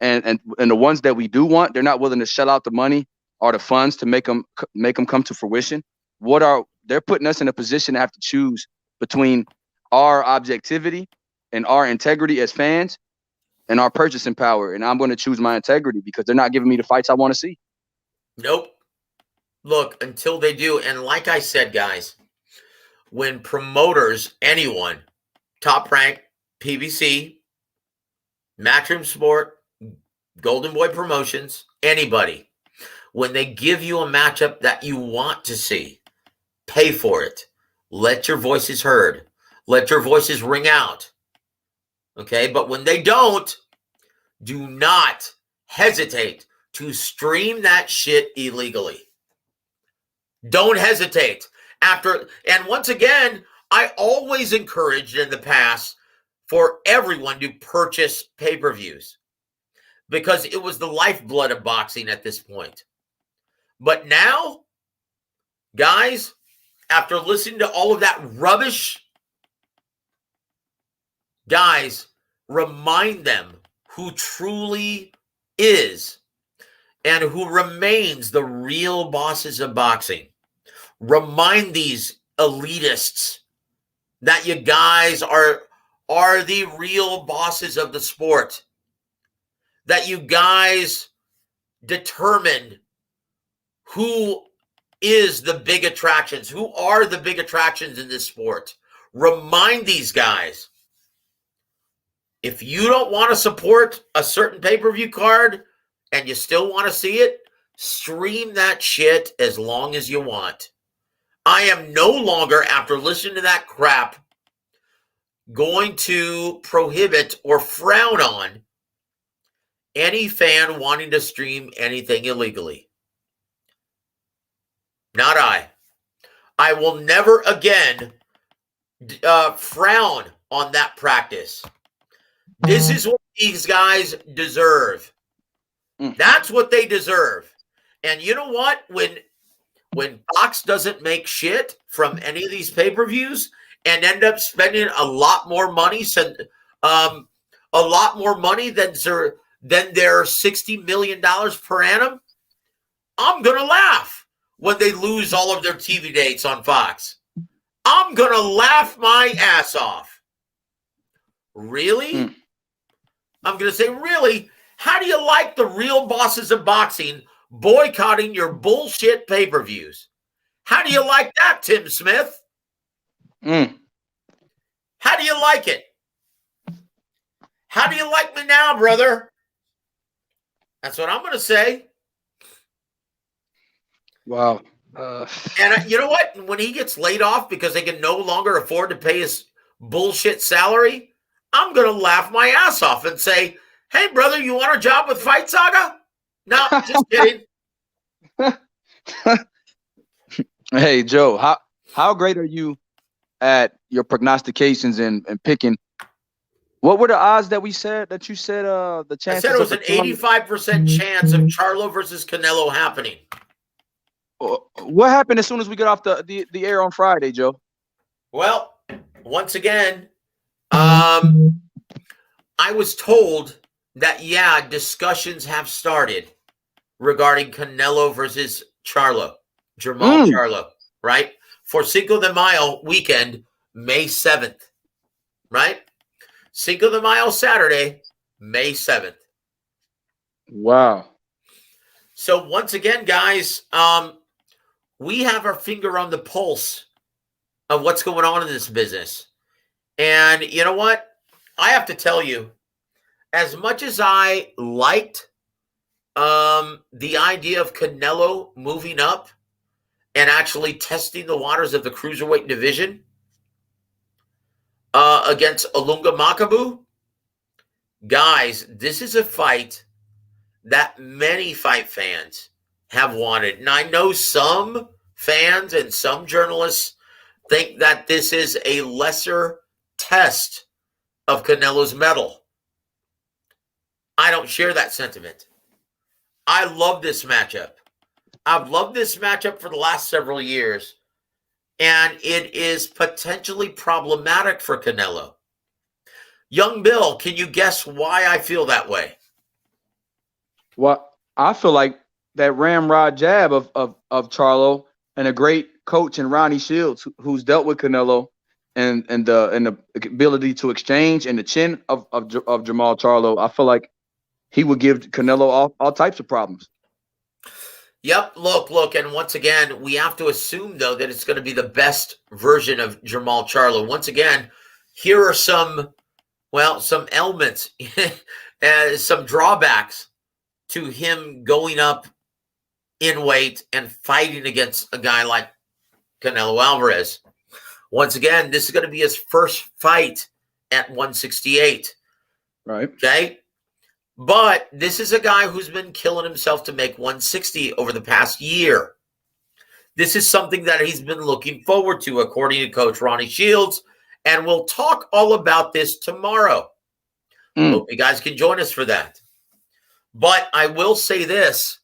and the ones that we do want, they're not willing to shell out the money or the funds to make them come to fruition. They're putting us in a position to have to choose between our objectivity and our integrity as fans and our purchasing power. And I'm going to choose my integrity because they're not giving me the fights I want to see. Nope. Look, until they do. And like I said, guys, when promoters, anyone, Top Rank, PBC, Matchroom Sport, Golden Boy Promotions, anybody, when they give you a matchup that you want to see, pay for it. Let your voices heard. Let your voices ring out. Okay, but when they don't, do not hesitate to stream that shit illegally. Don't hesitate. And once again, I always encouraged in the past for everyone to purchase pay-per-views because it was the lifeblood of boxing at this point. But now, guys, after listening to all of that rubbish, guys, remind them who truly is and who remains the real bosses of boxing. Remind these elitists that you guys are the real bosses of the sport. That you guys determine who is the big attractions, who are the big attractions in this sport. Remind these guys. If you don't want to support a certain pay-per-view card and you still want to see it, stream that shit as long as you want. I am no longer, after listening to that crap, going to prohibit or frown on any fan wanting to stream anything illegally. Not I. I will never again frown on that practice. This is what these guys deserve. That's what they deserve. And you know what? When Fox doesn't make shit from any of these pay-per-views and end up spending a lot more money than their $60 million per annum, I'm gonna laugh when they lose all of their TV dates on Fox. I'm gonna laugh my ass off. Really? I'm gonna say, really? How do you like the real bosses of boxing boycotting your bullshit pay-per-views? How do you like that, Tim Smith? How do you like it? How do you like me now, brother? That's what I'm going to say. Wow. And you know what? When he gets laid off because they can no longer afford to pay his bullshit salary, I'm going to laugh my ass off and say, hey, brother, you want a job with Fight Saga? No, just kidding. Hey, Joe, how great are you at your prognostications and picking? What were the odds that you said the chances? I said it was an 85% chance of Charlo versus Canelo happening. What happened as soon as we got off the air on Friday, Joe? Well, once again, I was told that, yeah, discussions have started regarding Canelo versus Charlo, Jamal Charlo, right? For Cinco de Mayo weekend, May 7th, right? Cinco de Mayo Saturday, May 7th. Wow. So once again, guys, we have our finger on the pulse of what's going on in this business. And you know what? I have to tell you, as much as I liked the idea of Canelo moving up and actually testing the waters of the cruiserweight division against Ilunga Makabu, guys, this is a fight that many fight fans have wanted. And I know some fans and some journalists think that this is a lesser test of Canelo's mettle. I don't share that sentiment. I love this matchup. I've loved this matchup for the last several years, and it is potentially problematic for Canelo. Young Bill, can you guess why I feel that way? Well, I feel like that ramrod jab of Charlo and a great coach in Ronnie Shields, who's dealt with Canelo, and the ability to exchange and the chin of Jamal Charlo. I feel like he would give Canelo all types of problems. Yep, look, and once again, we have to assume, though, that it's going to be the best version of Jamal Charlo. Once again, here are some elements, some drawbacks to him going up in weight and fighting against a guy like Canelo Alvarez. Once again, this is going to be his first fight at 168. Right. Okay. But this is a guy who's been killing himself to make 160 over the past year. This is something that he's been looking forward to, according to Coach Ronnie Shields. And we'll talk all about this tomorrow. Hope you guys can join us for that. But I will say this.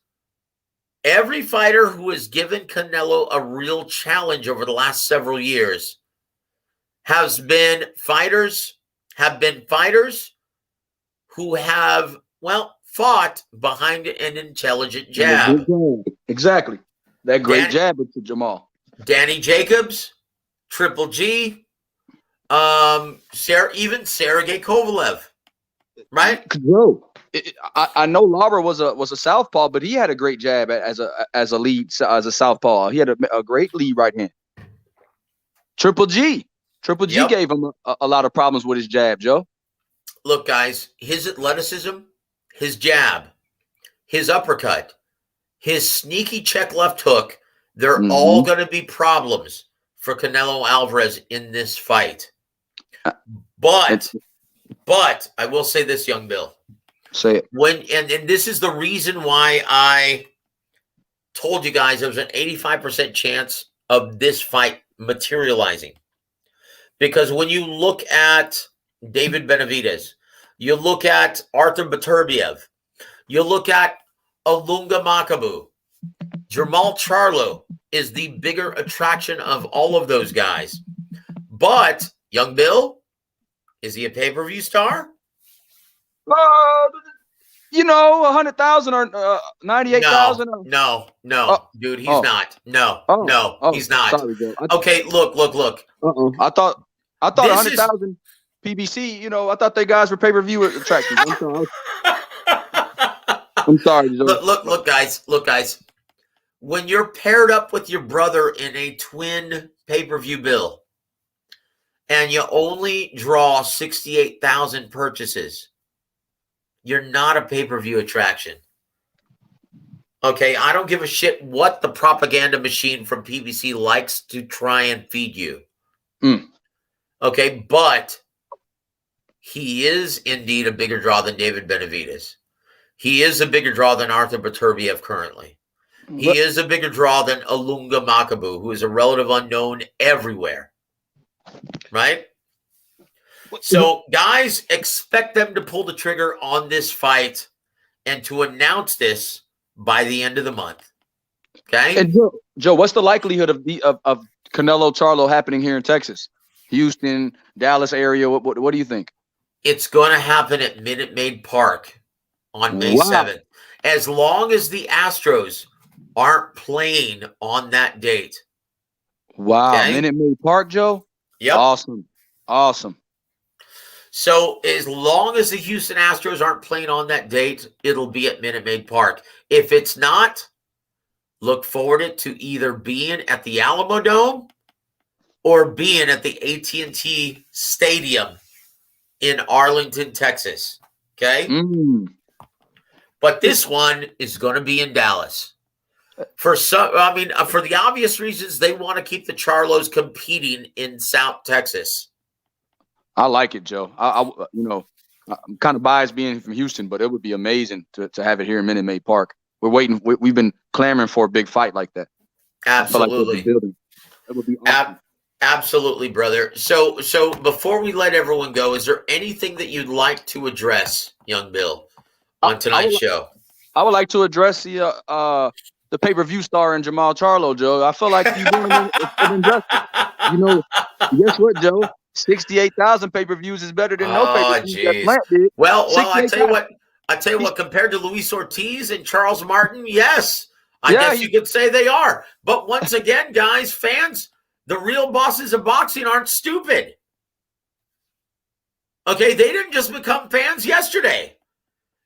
Every fighter who has given Canelo a real challenge over the last several years have been fighters who have, well, fought behind an intelligent jab. Exactly. That great jab to Jamal. Danny Jacobs, Triple G, even Sergey Kovalev, right? Bro, I know Lara was a southpaw, but he had a great jab as a lead, as a southpaw. He had a great lead right hand. Triple G gave him a lot of problems with his jab, Joe. Look, guys, his athleticism, his jab, his uppercut, his sneaky check left hook, they're all going to be problems for Canelo Alvarez in this fight. But I will say this, young Bill. Say it. And this is the reason why I told you guys there was an 85% chance of this fight materializing. Because when you look at David Benavidez, you look at Arthur Beterbiev, you look at Ilunga Makabu, Jermall Charlo is the bigger attraction of all of those guys. But, young Bill, is he a pay-per-view star? 100,000 or 98,000. No, dude, he's not. No, he's not. Sorry, okay, look. I thought 100,000 PBC. I thought they guys were pay-per-view attractions. I'm sorry. Look, guys. When you're paired up with your brother in a twin pay-per-view bill, and you only draw 68,000 purchases, you're not a pay-per-view attraction. Okay, I don't give a shit what the propaganda machine from PBC likes to try and feed you. Okay, but he is indeed a bigger draw than David Benavidez. He is a bigger draw than Arthur Beterbiev currently. He is a bigger draw than Ilunga Makabu, who is a relative unknown everywhere. Right? So, guys, expect them to pull the trigger on this fight and to announce this by the end of the month. Okay? And Joe, what's the likelihood of Canelo Charlo happening here in Texas? Houston, Dallas area? What do you think? It's going to happen at Minute Maid Park on May 7th. As long as the Astros aren't playing on that date. Wow. Okay? Minute Maid Park, Joe? Yep. Awesome. So as long as the Houston Astros aren't playing on that date, it'll be at Minute Maid Park. If it's not, look forward to either being at the Alamo Dome or being at the AT&T Stadium in Arlington, Texas. Okay? But this one is going to be in Dallas. For the obvious reasons, they want to keep the Charlos competing in South Texas. I like it, Joe. I'm kind of biased being from Houston, but it would be amazing to have it here in Minute Maid Park. We're waiting. We've been clamoring for a big fight like that. Absolutely. It would be awesome. Absolutely, brother. So before we let everyone go, is there anything that you'd like to address, young Bill, on tonight's show? I would like to address the pay-per-view star in Jermall Charlo, Joe. I feel like you're doing an injustice. Guess what, Joe? 68,000 pay-per-views is better than no pay-per-views. Well, I tell you what. Compared to Luis Ortiz and Charles Martin, yes, I guess you could say they are. But once again, guys, fans, the real bosses of boxing aren't stupid. Okay, they didn't just become fans yesterday.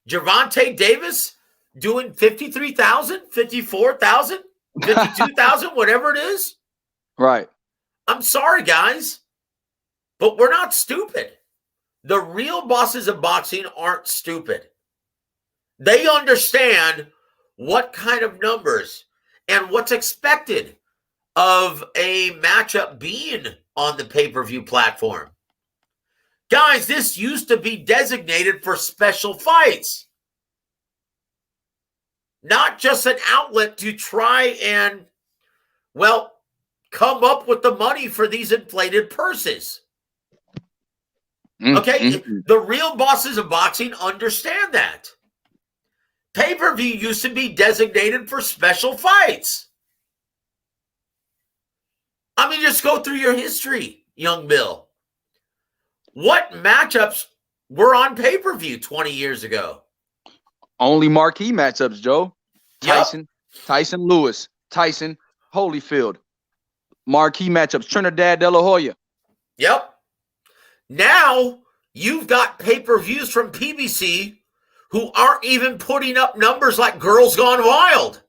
Gervonta Davis doing 53,000, 54,000, 52,000, whatever it is. Right. I'm sorry, guys, but we're not stupid. The real bosses of boxing aren't stupid. They understand what kind of numbers and what's expected of a matchup being on the pay-per-view platform. Guys, this used to be designated for special fights, not just an outlet to try and, well, come up with the money for these inflated purses. Okay? The real bosses of boxing understand that. Pay-per-view used to be designated for special fights. I mean, just go through your history, young Bill. What matchups were on pay-per-view 20 years ago? Only marquee matchups, Joe. Yep. Tyson Lewis, Tyson Holyfield. Marquee matchups, Trinidad De La Hoya. Yep. Now you've got pay-per-views from PBC who aren't even putting up numbers like Girls Gone Wild.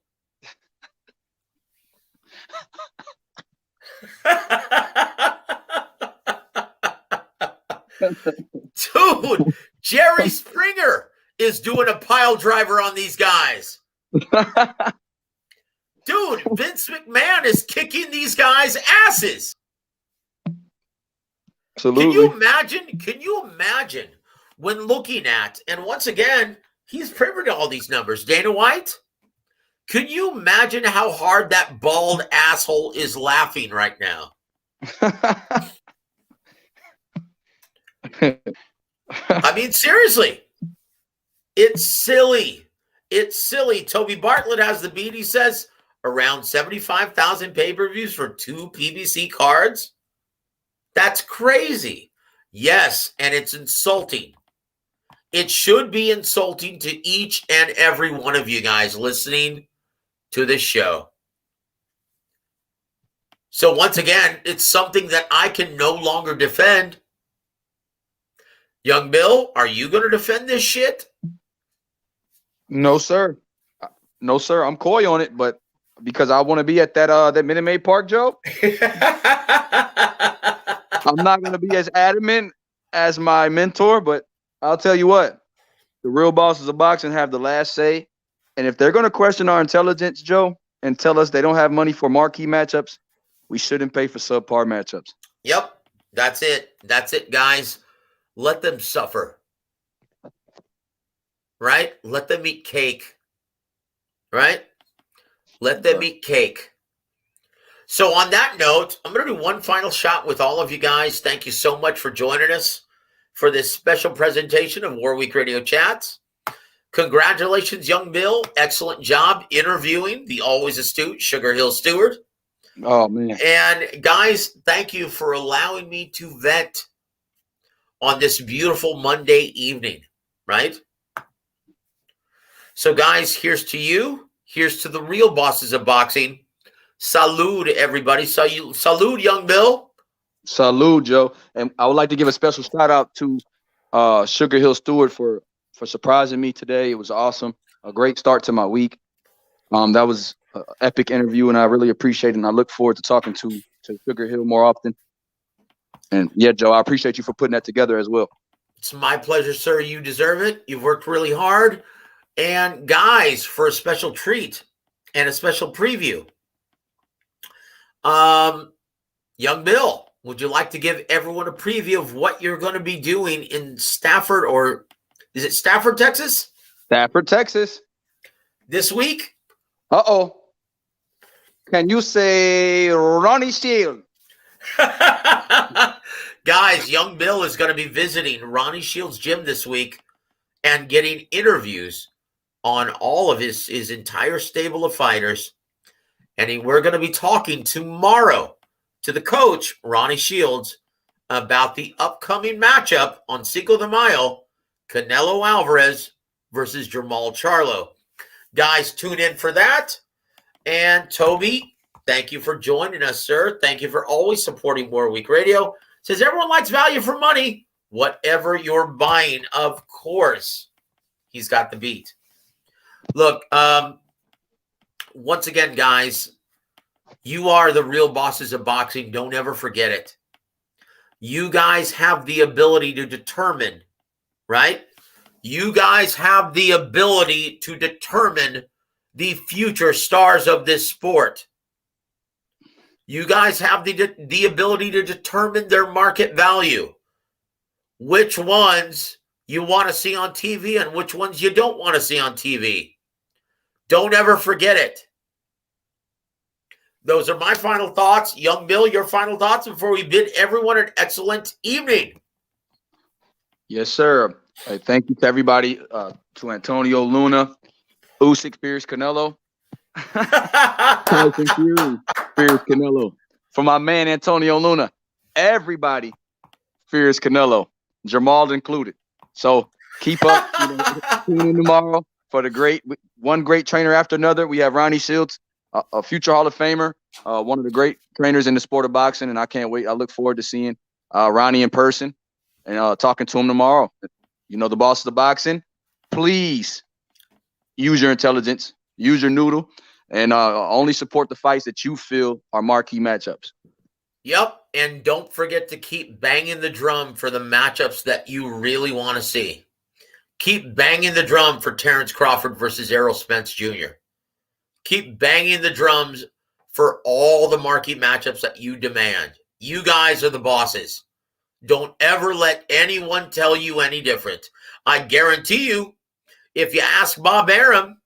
Dude, Jerry Springer is doing a pile driver on these guys. Dude, Vince McMahon is kicking these guys' asses. Absolutely. Can you imagine when looking at, and once again, he's privy to all these numbers, Dana White? Can you imagine how hard that bald asshole is laughing right now? I mean, seriously, it's silly. It's silly. Toby Bartlett has the beat. He says around 75,000 pay-per-views for 2 PBC cards. That's crazy. Yes, and it's insulting. It should be insulting to each and every one of you guys listening to this show. So once again, it's something that I can no longer defend. Young Bill, are you going to defend this shit? No, sir. No, sir. I'm coy on it, but because I want to be at that Minute Maid Park, Joe, I'm not going to be as adamant as my mentor, but I'll tell you what, the real bosses of boxing have the last say. And if they're going to question our intelligence, Joe, and tell us they don't have money for marquee matchups, we shouldn't pay for subpar matchups. Yep. That's it. That's it, guys. Let them suffer. Right? Let them eat cake. Right? Let them eat cake. So on that note, I'm going to do one final shot with all of you guys. Thank you so much for joining us for this special presentation of War Week Radio Chats. Congratulations, young Bill. Excellent job interviewing the always astute Hill Steward. Oh, man. And guys, thank you for allowing me to vent on this beautiful Monday evening, right? So guys, here's to you. Here's to the real bosses of boxing. Salud, everybody. Salud, young Bill. Salud, Joe. And I would like to give a special shout out to Hill Steward for surprising me today. It was awesome. A great start to my week. That was an epic interview, and I really appreciate it. And I look forward to talking to Hill more often. And yeah, Joe, I appreciate you for putting that together as well. It's my pleasure, sir. You deserve it. You've worked really hard. And guys, for a special treat and a special preview, young Bill, would you like to give everyone a preview of what you're going to be doing in Stafford, or is it Stafford, Texas? Stafford, Texas. This week? Uh-oh. Can you say Ronnie Shield? Guys, young Bill is going to be visiting Ronnie Shield's gym this week and getting interviews on all of his entire stable of fighters. And we're going to be talking tomorrow to the coach, Ronnie Shields, about the upcoming matchup on Cinco de Mayo, Canelo Alvarez versus Jermall Charlo. Guys, tune in for that. And Toby, thank you for joining us, sir. Thank you for always supporting War Week Radio. Says everyone likes value for money. Whatever you're buying, of course, he's got the beat. Look, once again, guys, you are the real bosses of boxing. Don't ever forget it. You guys have the ability to determine, right? You guys have the ability to determine the future stars of this sport. You guys have the ability to determine their market value. Which ones you want to see on TV and which ones you don't want to see on TV. Don't ever forget it. Those are my final thoughts. Young Bill, your final thoughts before we bid everyone an excellent evening. Yes, sir. Hey, thank you to everybody, to Antonio Luna, Usyk fears Canelo, Tyson Fury fears Canelo. For my man Antonio Luna, everybody fears Canelo, Jamal included. So keep up. Tune in tomorrow for one great trainer after another. We have Ronnie Shields, a future Hall of Famer, one of the great trainers in the sport of boxing, and I can't wait. I look forward to seeing Ronnie in person and talking to him tomorrow. You know, the boss of the boxing, please use your intelligence, use your noodle, and only support the fights that you feel are marquee matchups. Yep, and don't forget to keep banging the drum for the matchups that you really want to see. Keep banging the drum for Terrence Crawford versus Errol Spence Jr. Keep banging the drums for all the marquee matchups that you demand. You guys are the bosses. Don't ever let anyone tell you any different. I guarantee you, if you ask Bob Arum,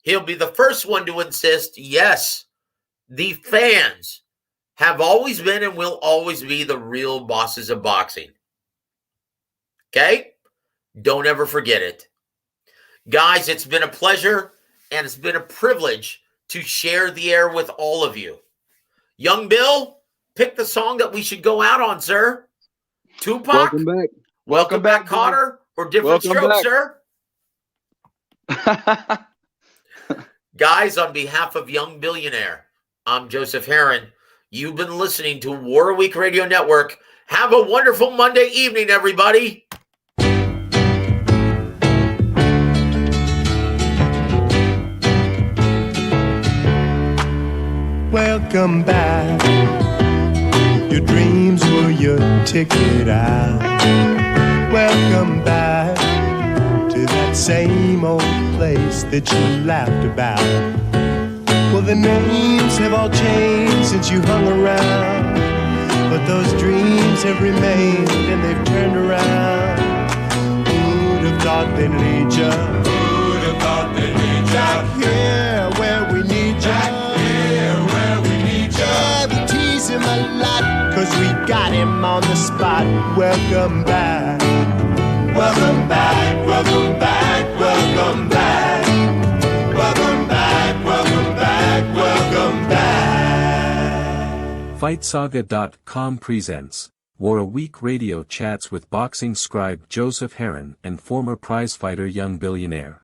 he'll be the first one to insist, yes, the fans have always been and will always be the real bosses of boxing. Okay? Don't ever forget it. Guys, it's been a pleasure and it's been a privilege to share the air with all of you. Young Bill, pick the song that we should go out on, sir. Tupac? Welcome back. Welcome back, Cotter? Or Different Strokes, sir? Guys, on behalf of Young Billionaire, I'm Joseph Herron. You've been listening to War Week Radio Network. Have a wonderful Monday evening, everybody. Welcome back. Your dreams were your ticket out. Welcome back to that same old place that you laughed about. Well, the names have all changed since you hung around, but those dreams have remained and they've turned around. Who'd have thought they'd lead you? Who'd have thought they'd lead you? Back here where we need you. Back here where we need you. Yeah, we tease him a lot, 'cause we got him on the spot. Welcome back. Welcome back, welcome back, welcome back. Welcome back, welcome back, welcome back. FightSaga.com presents War Week Radio chats with boxing scribe Joseph Herron and former prizefighter Young Billionaire.